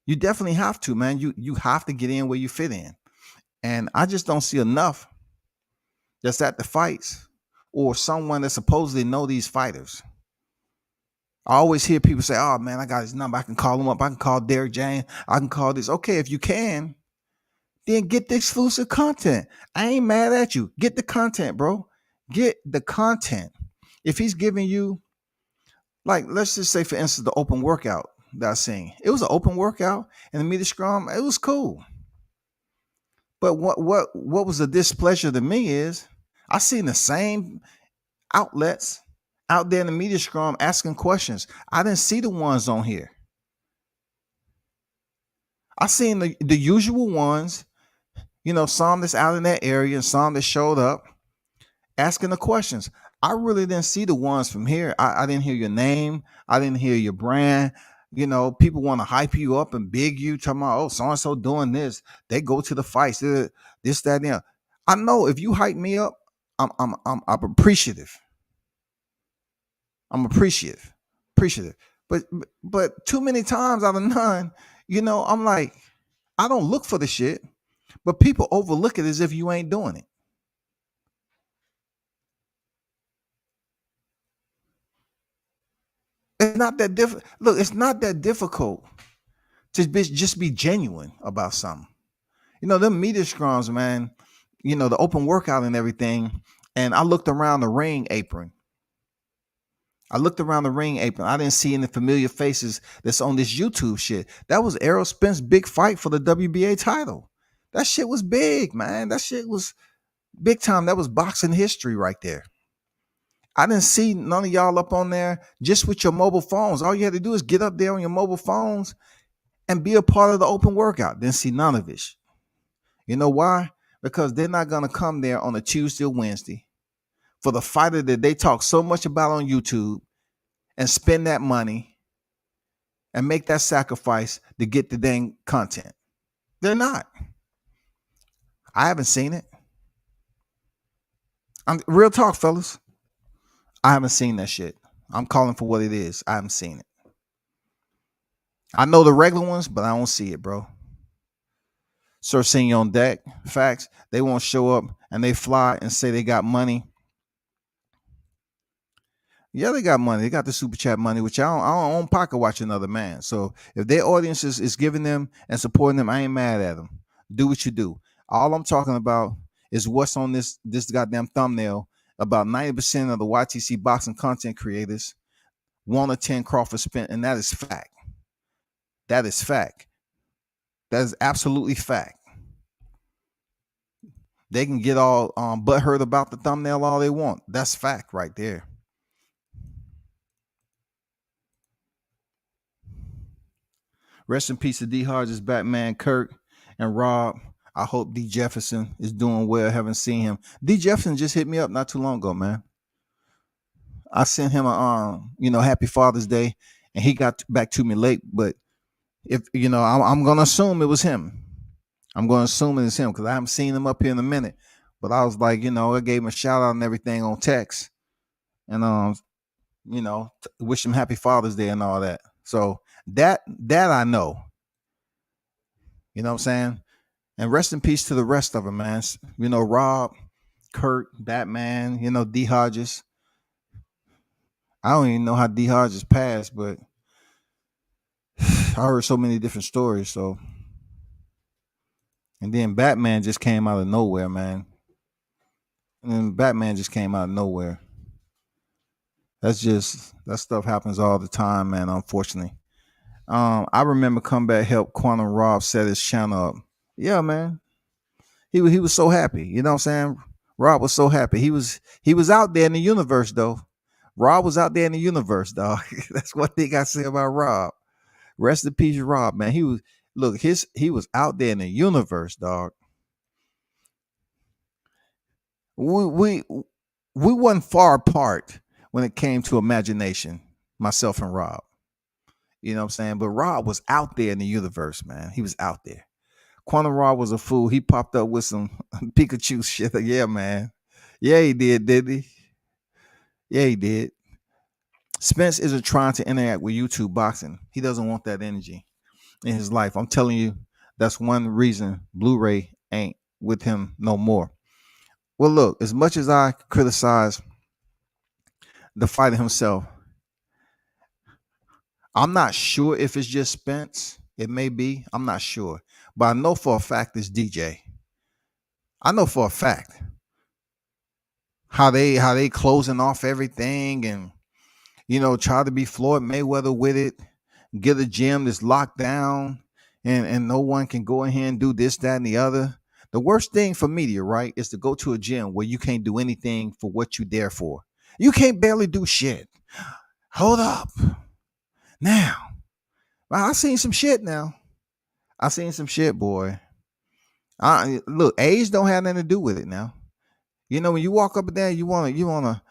You definitely have to, man. You have to get in where you fit in. And I just don't see enough that's at the fights or someone that supposedly know these fighters. I always hear people say, oh, man, I got his number. I can call him up. I can call Derek James. I can call this. Okay, if you can, then get the exclusive content. I ain't mad at you. Get the content, bro. Get the content. If he's giving you, like, let's just say, for instance, the open workout that I seen. It was an open workout in the media scrum. It was cool. But what was a displeasure to me is I seen the same outlets out there in the media scrum asking questions. I didn't see the ones on here. I seen the usual ones, some that's out in that area and some that showed up asking the questions. I really didn't see the ones from here. I didn't hear your name. I didn't hear your brand. People want to hype you up and big you, talking about, oh, so-and-so doing this. They go to the fights, this, that, and that. I know if you hype me up, I'm appreciative. I'm appreciative. Appreciative. But too many times out of none, I'm like, I don't look for the shit, but people overlook it as if you ain't doing it. It's not that difficult. Look, it's not that difficult to just be genuine about something. Them media scrums, man, the open workout and everything. And I looked around the ring apron. I didn't see any familiar faces that's on this YouTube shit. That was Errol Spence's big fight for the WBA title. That shit was big, man. That shit was big time. That was boxing history right there. I didn't see none of y'all up on there just with your mobile phones. All you had to do is get up there on your mobile phones and be a part of the open workout. Didn't see none of it. You know why? Because they're not going to come there on a Tuesday or Wednesday for the fighter that they talk so much about on YouTube and spend that money and make that sacrifice to get the dang content. They're not. I haven't seen it. Real talk, fellas. I haven't seen that shit. I'm calling for what it is. I haven't seen it. I know the regular ones, but I don't see it, bro. Sir Senior on deck. Facts. They won't show up and they fly and say they got money. Yeah, they got money. They got the super chat money, which I don't pocket watch another man. So if their audience is giving them and supporting them, I ain't mad at them. Do what you do. All I'm talking about is what's on this goddamn thumbnail. About 90% of the YTC boxing content creators want to attend Crawford Spence, and that is fact. That is fact. That is absolutely fact. They can get all butthurt about the thumbnail all they want. That's fact right there. Rest in peace to D. Hodges, Batman, Kirk, and Rob. I hope D. Jefferson is doing well. Haven't seen him. D. Jefferson just hit me up not too long ago, man. I sent him a Happy Father's Day, and he got back to me late. But if I'm gonna assume it was him. I'm gonna assume it was him because I haven't seen him up here in a minute. But I was like, I gave him a shout out and everything on text, and wish him Happy Father's Day and all that. So that I know. You know what I'm saying? And rest in peace to the rest of them, man. Rob, Kurt, Batman, D. Hodges. I don't even know how D. Hodges passed, but I heard so many different stories. So, and then Batman just came out of nowhere, man. That stuff happens all the time, man. Unfortunately, I remember Comeback helped Quantum Rob set his channel up. Yeah, man. He was so happy. You know what I'm saying? Rob was so happy. He was out there in the universe, though. Rob was out there in the universe, dog. That's one thing I say about Rob. Rest in peace, Rob, man. He was out there in the universe, dog. We wasn't far apart when it came to imagination, myself and Rob. You know what I'm saying? But Rob was out there in the universe, man. He was out there. Quantum Rob was a fool. He popped up with some Pikachu shit. Yeah, man. Yeah, he did, didn't he? Yeah, he did. Spence isn't trying to interact with YouTube boxing. He doesn't want that energy in his life. I'm telling you, that's one reason Blu-ray ain't with him no more. Well, look, as much as I criticize the fighter himself, I'm not sure if it's just Spence. It may be. I'm not sure. But I know for a fact it's DJ. I know for a fact how they closing off everything and try to be Floyd Mayweather with it, get a gym that's locked down and no one can go in here and do this, that, and the other. The worst thing for media, right, is to go to a gym where you can't do anything for what you're there for. You can't barely do shit. Hold up. Now, I seen some shit now. I seen some shit, boy. Look, age don't have nothing to do with it now. When you walk up and down, you wanna,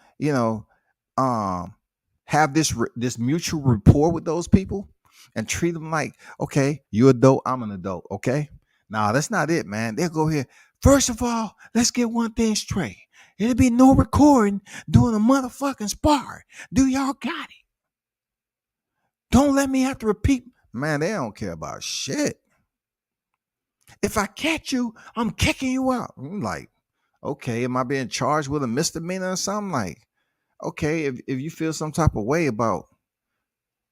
have this mutual rapport with those people and treat them like, okay, you're adult, I'm an adult, okay? Nah, that's not it, man. They'll go here. First of all, let's get one thing straight. It'll be no recording doing a motherfucking spar. Do y'all got it? Don't let me have to repeat. Man, they don't care about shit. If I catch you, I'm kicking you out. I'm like, okay, am I being charged with a misdemeanor or something? Like, okay, if you feel some type of way about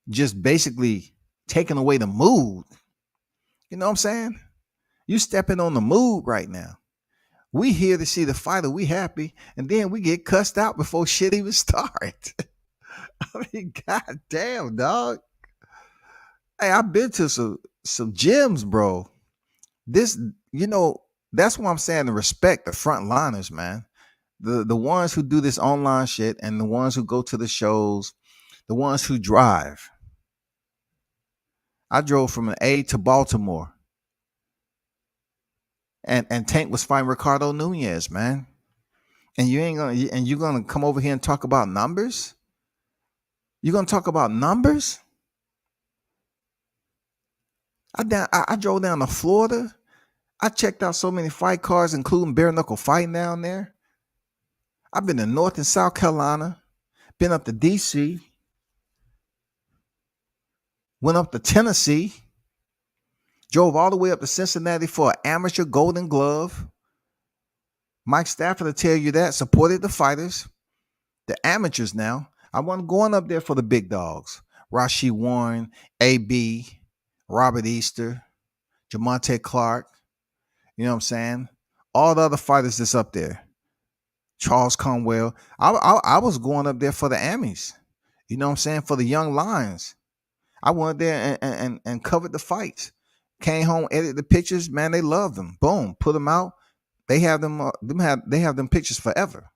just basically taking away the mood, you know what I'm saying? You stepping on the mood right now. We here to see the fighter. We happy, and then we get cussed out before shit even start. I mean, goddamn, dog. Hey, I've been to some gyms, bro. This, that's what I'm saying. To respect the frontliners, man. The ones who do this online shit, and the ones who go to the shows, the ones who drive. I drove from an A to Baltimore, and Tank was fighting Ricardo Nunez, man. And you're gonna come over here and talk about numbers? You're gonna talk about numbers? I drove down to Florida. I checked out so many fight cards, including bare knuckle fighting down there. I've been to North and South Carolina, been up to DC, went up to Tennessee, drove all the way up to Cincinnati for an amateur Golden Glove. Mike Stafford will tell you that, supported the fighters, the amateurs now. I wasn't going up there for the big dogs. Rashid Warren, AB, Robert Easter, Jamonte Clark, you know what I'm saying? All the other fighters that's up there. Charles Conwell. I was going up there for the Amis. You know what I'm saying? For the young lions. I went there and covered the fights. Came home, edited the pictures. Man, they love them. Boom, put them out. They have them. They have them pictures forever.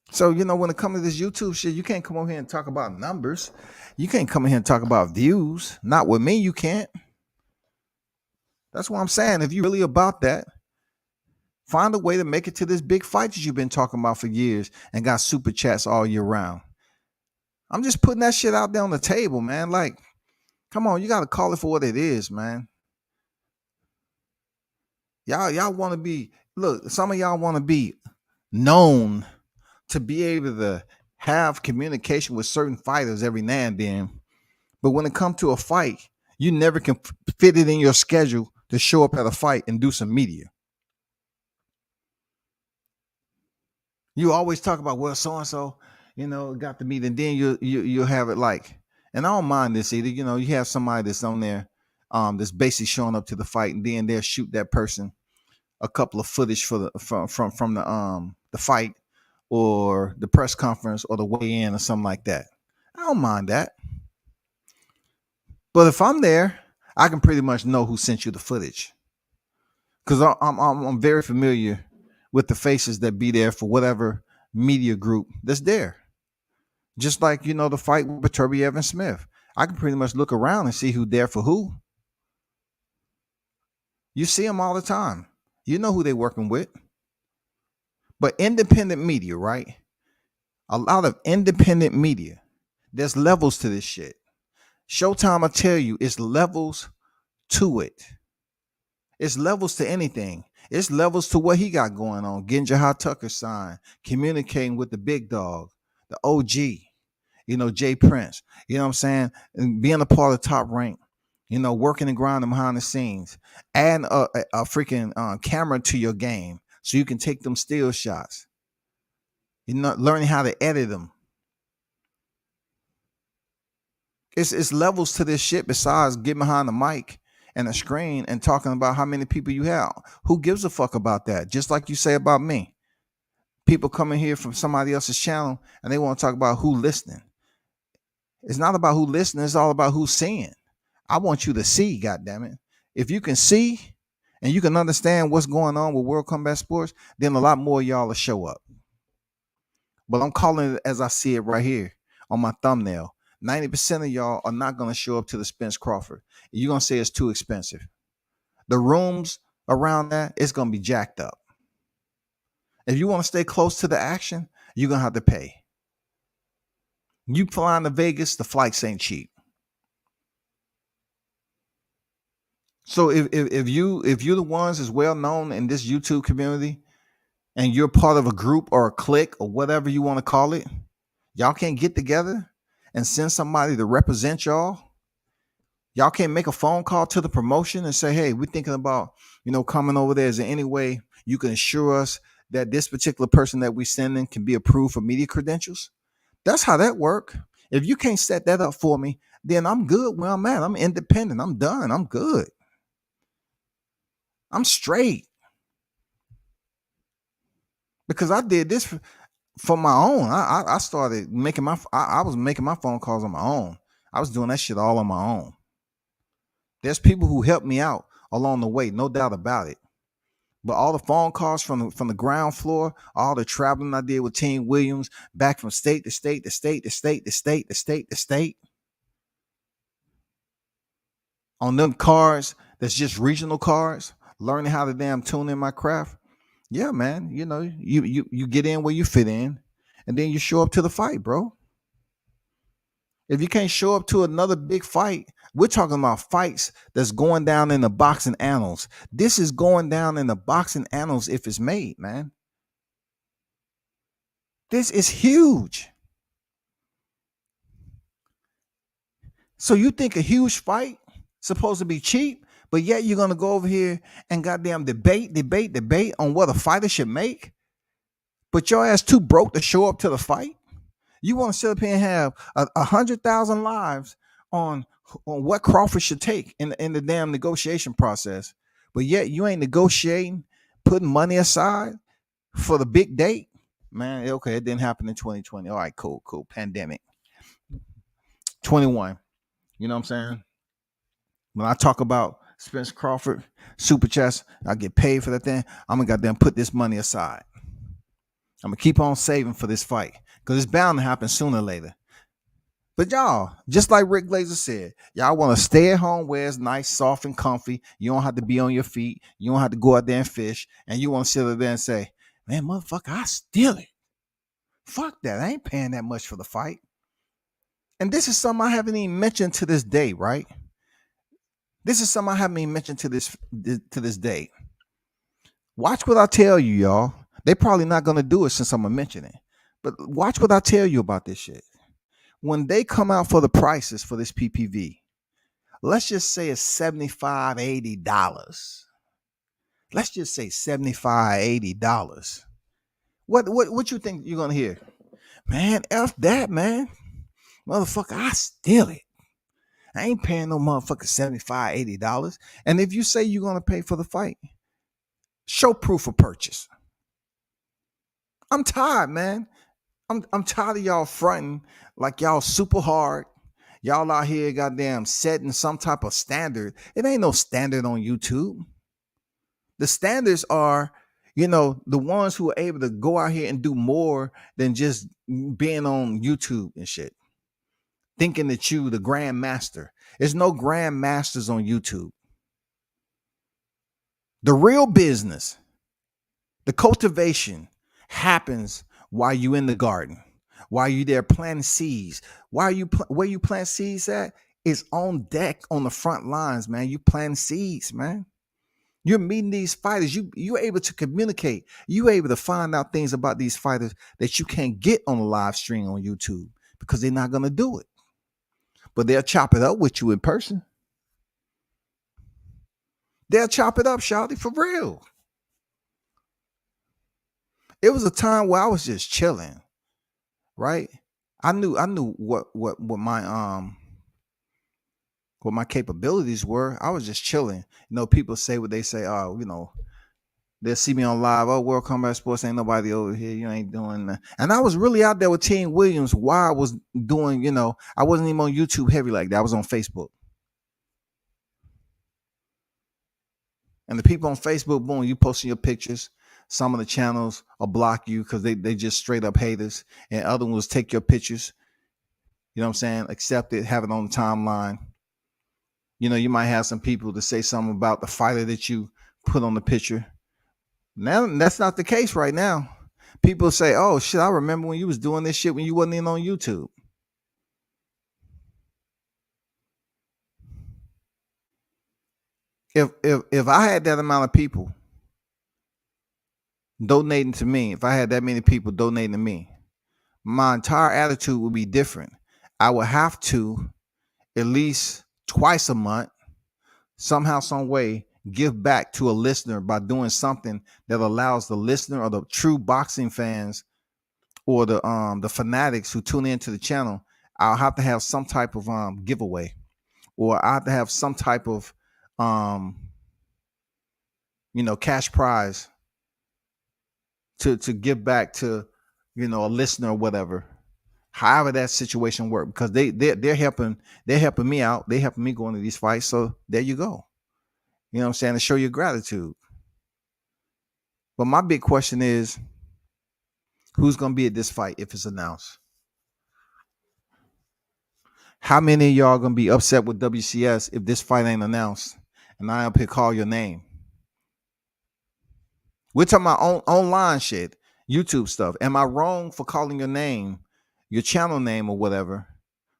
So when it comes to this YouTube shit, you can't come over here and talk about numbers. You can't come in here and talk about views. Not with me. You can't. That's what I'm saying. If you're really about that, find a way to make it to this big fight that you've been talking about for years and got super chats all year round. I'm just putting that shit out there on the table, man. Like, come on, you got to call it for what it is, man. Y'all want to be, look, some of y'all want to be known to be able to have communication with certain fighters every now and then. But when it comes to a fight, you never can fit it in your schedule to show up at a fight and do some media. You always talk about, well, so-and-so, got the meet, and then you'll have it like, and I don't mind this either. You have somebody that's on there that's basically showing up to the fight, and then they'll shoot that person a couple of footage from the fight or the press conference or the weigh-in or something like that. I don't mind that. But if I'm there, I can pretty much know who sent you the footage, because I'm very familiar with the faces that be there for whatever media group that's there. Just like, the fight with Beterbiev and Smith. I can pretty much look around and see who's there for who. You see them all the time. You know who they're working with. But independent media, right? A lot of independent media. There's levels to this shit. Showtime, I tell you, it's levels to it. It's levels to anything. It's levels to what he got going on. Getting Jahad Tucker signed, communicating with the big dog, the OG, Jay Prince, you know what I'm saying? And being a part of Top Rank, working and grinding behind the scenes, adding a freaking camera to your game so you can take them still shots. Learning how to edit them. It's levels to this shit besides getting behind the mic and a screen and talking about how many people you have. Who gives a fuck about that? Just like you say about me. People coming here from somebody else's channel and they want to talk about who listening. It's not about who listening. It's all about who's seeing. I want you to see, goddammit. If you can see and you can understand what's going on with World Combat Sports, then a lot more of y'all will show up. But I'm calling it as I see it right here on my thumbnail. 90% of y'all are not going to show up to the Spence Crawford. You're going to say it's too expensive. The rooms around that, it's going to be jacked up. If you want to stay close to the action, you're going to have to pay. You flying to Vegas, the flights ain't cheap. So if you're the ones that's well known in this YouTube community and you're part of a group or a clique or whatever you want to call it, y'all can't get together and send somebody to represent y'all. Y'all can't make a phone call to the promotion and say, hey, we're thinking about, coming over there. Is there any way you can assure us that this particular person that we sending can be approved for media credentials? That's how that work. If you can't set that up for me, then I'm good where I'm at. I'm independent. I'm done. I'm good. I'm straight. Because I did this for my own. I started making I was making my phone calls on my own. I was doing that shit all on my own. There's people who helped me out along the way, no doubt about it. But all the phone calls from the ground floor, all the traveling I did with Team Williams, back from state to state to state to state to state to state to state, on them cars that's just regional cars, learning how to damn tune in my craft. Yeah, man. You get in where you fit in, and then you show up to the fight, bro. If you can't show up to another big fight, we're talking about fights that's going down in the boxing annals. This is going down in the boxing annals if it's made, man. This is huge. So you think a huge fight supposed to be cheap, but yet you're gonna go over here and goddamn debate on what a fighter should make, but your ass too broke to show up to the fight? You want to sit up here and have 100,000 lives on what Crawford should take in the damn negotiation process, but yet you ain't negotiating, putting money aside for the big date, man. Okay, it didn't happen in 2020. All right, cool, pandemic. 21. You know what I'm saying? When I talk about Spence Crawford super chats, I get paid for that thing. I'm gonna goddamn put this money aside. I'm gonna keep on saving for this fight because it's bound to happen sooner or later. But y'all, just like Rick Glazer said, y'all want to stay at home where it's nice, soft, and comfy. You don't have to be on your feet. You don't have to go out there and fish. And you want to sit there and say, man, motherfucker, I steal it. Fuck that. I ain't paying that much for the fight. And this is something I haven't even mentioned to this day, right? This is something I haven't even mentioned to this day. Watch what I tell you, y'all. They probably not going to do it since I'm going to mention it. But watch what I tell you about this shit. When they come out for the prices for this PPV, let's just say it's $75, $80. Let's just say $75, $80. What you think you're gonna hear? Man, F that, man. Motherfucker, I steal it. I ain't paying no motherfucker $75, $80. And if you say you're gonna pay for the fight, show proof of purchase. I'm tired, man. I'm tired of y'all fronting like y'all super hard. Y'all out here goddamn setting some type of standard. It ain't no standard on YouTube. The standards are, the ones who are able to go out here and do more than just being on YouTube and shit. Thinking that you the grandmaster. There's no grandmasters on YouTube. The real business, the cultivation happens while you in the garden, while you there planting seeds. Where you plant seeds at is on deck on the front lines, man. You plant seeds, man. You're meeting these fighters. You're able to communicate. You're able to find out things about these fighters that you can't get on a live stream on YouTube because they're not going to do it. But they'll chop it up with you in person. They'll chop it up, shawty, for real. It was a time where I was just chilling, right? I knew what my capabilities were. I was just chilling. People say what they say. Oh, they'll see me on live. Oh, World Combat Sports, ain't nobody over here. You ain't doing that. And I was really out there with Team Williams while I was doing, I wasn't even on YouTube heavy like that. I was on Facebook. And the people on Facebook, boom, you posting your pictures. Some of the channels will block you because they just straight up haters. And other ones take your pictures. You know what I'm saying? Accept it, have it on the timeline. You might have some people to say something about the fighter that you put on the picture. Now, that's not the case right now. People say, oh, shit, I remember when you was doing this shit when you wasn't even on YouTube. If I had that amount of people donating to me, if I had that many people donating to me, my entire attitude would be different. I would have to at least twice a month, somehow, some way, give back to a listener by doing something that allows the listener or the true boxing fans or the fanatics who tune into the channel. I'll have to have some type of giveaway, or I have to have some type of um cash prize to give back to a listener or whatever. However that situation worked, because they're helping me out. They helping me go into these fights. So there you go. You know what I'm saying? To show your gratitude. But my big question is, who's gonna be at this fight if it's announced? How many of y'all gonna be upset with WCS if this fight ain't announced and I up here call your name? We're talking about online shit, YouTube stuff. Am I wrong for calling your name, your channel name or whatever,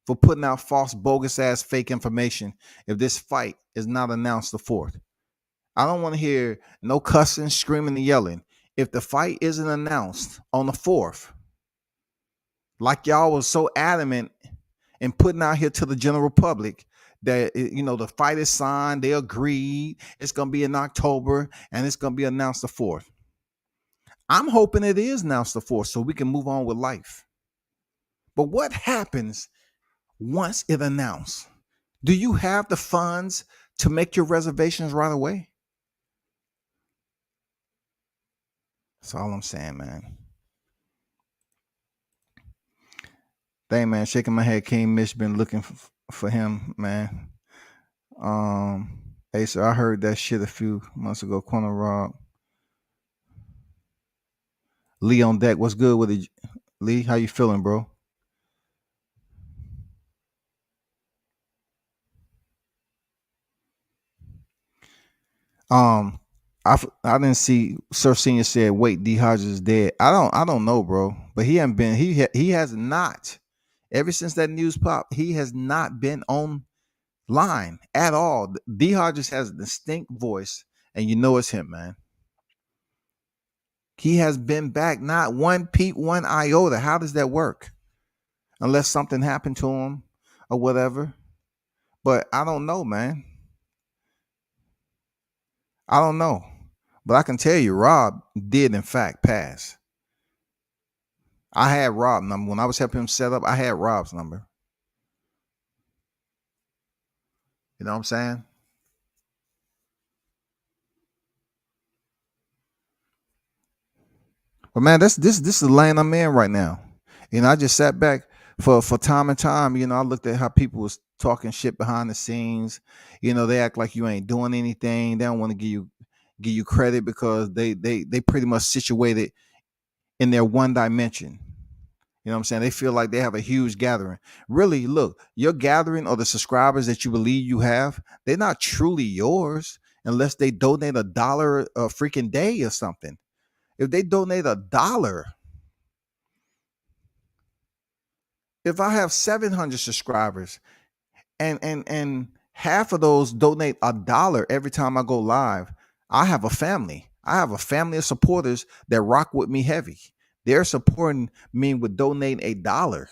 for putting out false, bogus ass fake information if this fight is not announced the 4th? I don't want to hear no cussing, screaming, and yelling. If the fight isn't announced on the 4th, like y'all was so adamant in putting out here to the general public that the fight is signed, they agreed, it's gonna be in October, and it's gonna be announced the 4th. I'm hoping it is announced the 4th so we can move on with life. But what happens once it announced? Do you have the funds to make your reservations right away? That's all I'm saying, man. Dang, man, shaking my head. King Mitch been looking for him, man. Hey, so I heard that shit a few months ago. Corner Rob. Lee on deck. What's good with it? Lee, how you feeling, bro? I didn't see Sir Senior said, wait, D Hodges is dead. I don't know, bro. But he hasn't been, he has not, ever since that news popped, he has not been online at all. D Hodges has a distinct voice, and it's him, man. He has been back, not one peep, one iota. How does that work? Unless something happened to him or whatever. But I don't know, man. I don't know. But I can tell you, Rob did in fact pass. I had Rob's number. When I was helping him set up, I had Rob's number. You know what I'm saying? But man, this is the lane I'm in right now. I just sat back for time and time. I looked at how people was talking shit behind the scenes. They act like you ain't doing anything. They don't want to give you credit because they pretty much situated in their one dimension. You know what I'm saying? They feel like they have a huge gathering. Really, look, your gathering or the subscribers that you believe you have, they're not truly yours unless they donate $1 a freaking day or something. If they donate $1, if I have 700 subscribers and half of those donate $1 every time I go live, I have a family. I have a family of supporters that rock with me heavy. They're supporting me with donating $1.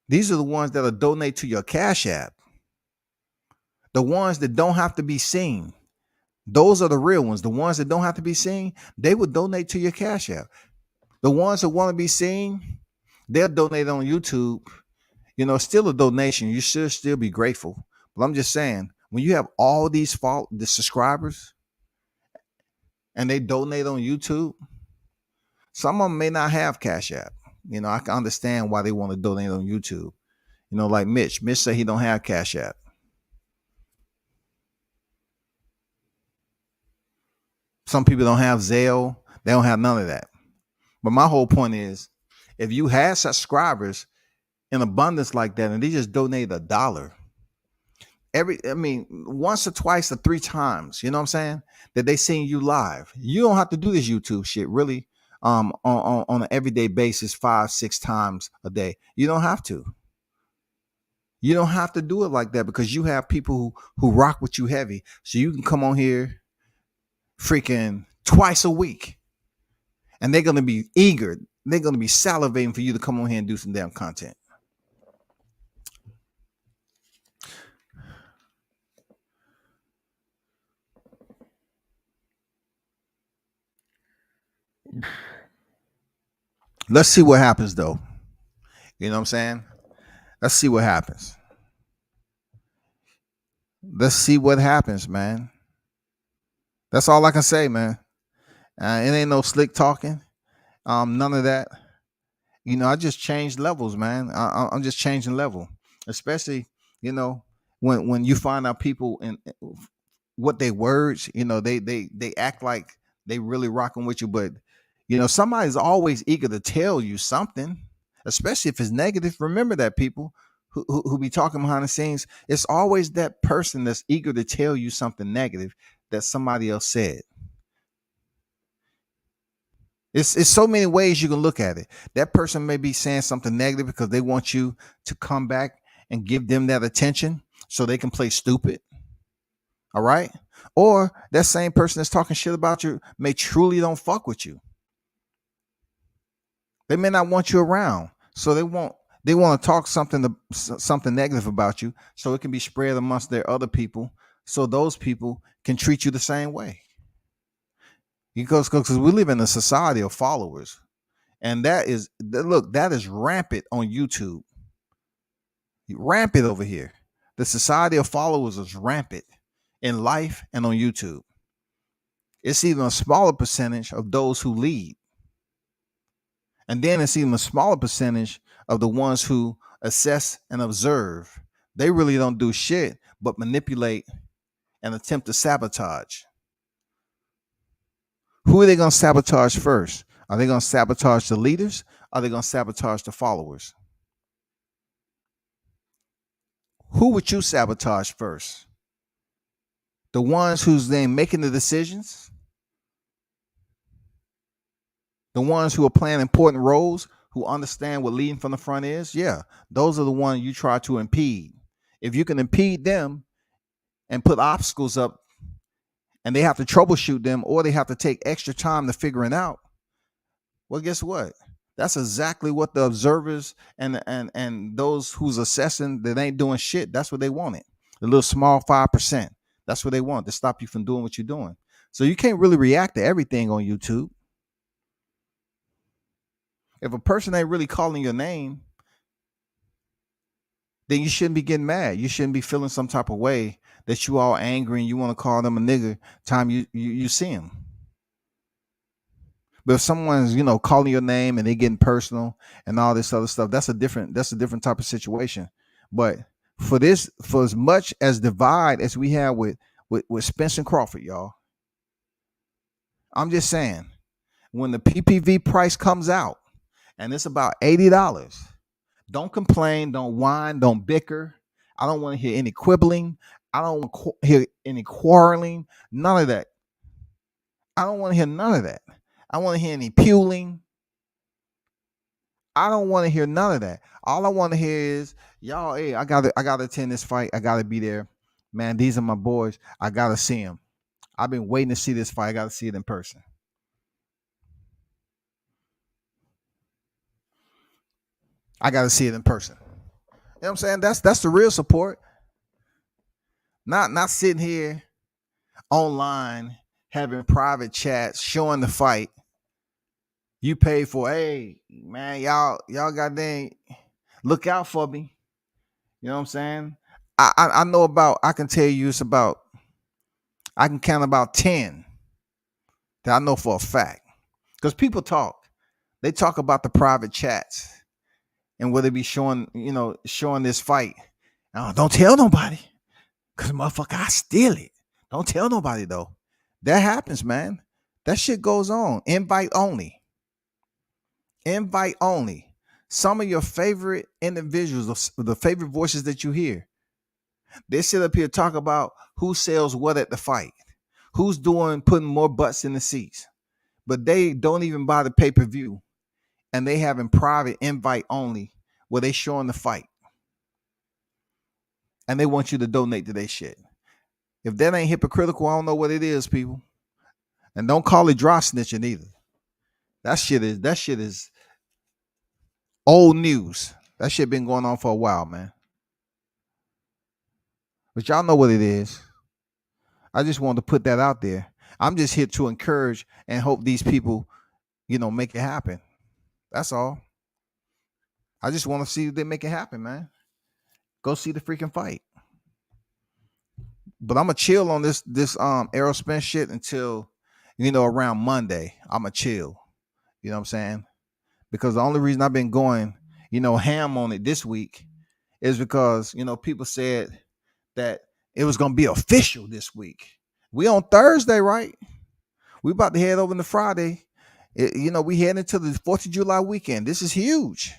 These are the ones that'll donate to your Cash App. The ones that don't have to be seen. Those are the real ones. The ones that don't have to be seen, they would donate to your Cash App. The ones that want to be seen, they'll donate on YouTube. Still a donation. You should still be grateful. But I'm just saying, when you have all the subscribers and they donate on YouTube, some of them may not have Cash App. I can understand why they want to donate on YouTube. Like Mitch. Mitch said he don't have Cash App. Some people don't have Zelle. They don't have none of that. But my whole point is, if you have subscribers in abundance like that and they just donate $1, once or twice or 3 times, you know what I'm saying, that they seen you live, you don't have to do this YouTube shit really on an everyday basis 5-6 times a day. You don't have to. You don't have to do it like that because you have people who rock with you heavy. So you can come on here freaking twice a week. And they're going to be eager. They're going to be salivating for you to come on here and do some damn content. Let's see what happens, though. You know what I'm saying? Let's see what happens. Let's see what happens, man. That's all I can say, man. It ain't no slick talking. None of that. You know, I just changed levels, man. I'm just changing level, especially, you know, when you find out people and what they words, you know, they act like they really rocking with you, but you know, somebody's always eager to tell you something, especially if it's negative. Remember that, people who be talking behind the scenes, it's always that person that's eager to tell you something negative that somebody else said. It's so many ways you can look at it. That person may be saying something negative because they want you to come back and give them that attention so they can play stupid. All right. Or that same person that's talking shit about you may truly don't fuck with you. They may not want you around. So they want to talk something negative about you so it can be spread amongst their other people so those people can treat you the same way. Because we live in a society of followers. And that is rampant on YouTube. Rampant over here. The society of followers is rampant in life and on YouTube. It's even a smaller percentage of those who lead. And then it's even a smaller percentage of the ones who assess and observe. They really don't do shit but manipulate and attempt to sabotage. Who are they going to sabotage first? Are they going to sabotage the leaders? Or are they going to sabotage the followers? Who would you sabotage first? The ones who's then making the decisions? The ones who are playing important roles, who understand what leading from the front is? Yeah, those are the ones you try to impede. If you can impede them and put obstacles up and they have to troubleshoot them or they have to take extra time to figure it out, well, guess what? That's exactly what the observers and those who's assessing that ain't doing shit, that's what they wanted. The little small 5%. That's what they want, to stop you from doing what you're doing. So you can't really react to everything on YouTube. If a person ain't really calling your name, then you shouldn't be getting mad. You shouldn't be feeling some type of way that you all angry and you want to call them a nigger time you see them. But if someone's, you know, calling your name and they getting personal and all this other stuff, that's a different type of situation. But for as much as divide as we have with Spence and Crawford, y'all, I'm just saying, when the PPV price comes out and it's about $80, don't complain, don't whine, don't bicker. I don't want to hear any quibbling. I don't want to hear any quarreling. None of that. I don't want to hear none of that. I want to hear any puling. I don't want to hear none of that. All I want to hear is, y'all, hey, I gotta attend this fight. I gotta be there. Man, these are my boys. I gotta see them. I've been waiting to see this fight. I gotta see it in person. I gotta see it in person. You know what I'm saying? That's the real support. Not sitting here online having private chats showing the fight. You pay for, hey, man, y'all goddamn look out for me. You know what I'm saying? I know about, I can tell you it's about, I can count about 10 that I know for a fact. Because people talk. They talk about the private chats and where they be showing this fight. Don't tell nobody. Because motherfucker, I steal it. Don't tell nobody though. That happens, man. That shit goes on. Invite only. Invite only. Some of your favorite individuals, the favorite voices that you hear, they sit up here talk about who sells what at the fight, who's putting more butts in the seats, but they don't even buy the pay-per-view, and they having private invite only where they showing the fight, and they want you to donate to their shit. If that ain't hypocritical, I don't know what it is, people. And don't call it dry snitching either. That shit is old news. That shit been going on for a while, man. But y'all know what it is. I just wanted to put that out there. I'm just here to encourage and hope these people, make it happen. That's all. I just want to see if they make it happen, man. Go see the freaking fight. But I'm gonna chill on this Errol Spence shit until around Monday. I'ma chill. You know what I'm saying? Because the only reason I've been going, ham on it this week is because, people said that it was gonna be official this week. We on Thursday, right? We about to head over to Friday. We head into the 4th of July weekend. This is huge.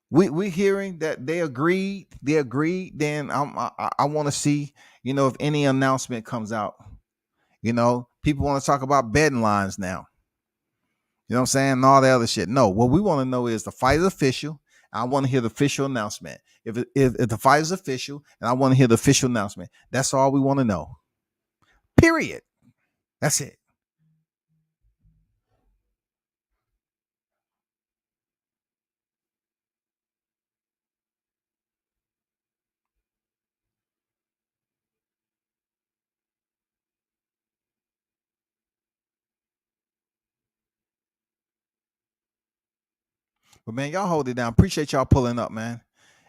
We hearing that they agreed. They agreed. Then I want to see, if any announcement comes out. People want to talk about betting lines now. You know what I'm saying? And all that other shit. No, what we want to know is the fight is official. I want to hear the official announcement. If the fight is official, and I want to hear the official announcement. That's all we want to know. Period. That's it. But man, y'all hold it down. Appreciate y'all pulling up, man.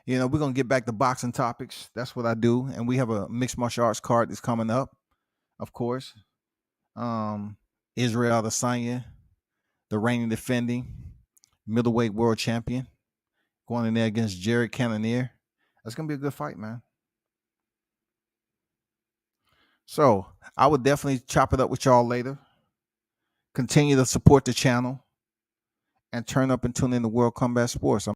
We're gonna get back to boxing topics. That's what I do. And we have a mixed martial arts card that's coming up, of course. Israel Adesanya, the reigning defending middleweight world champion, going in there against Jared Cannonier. That's gonna be a good fight, man. So I would definitely chop it up with y'all later. Continue to support the channel and turn up and tune in to World Combat Sports.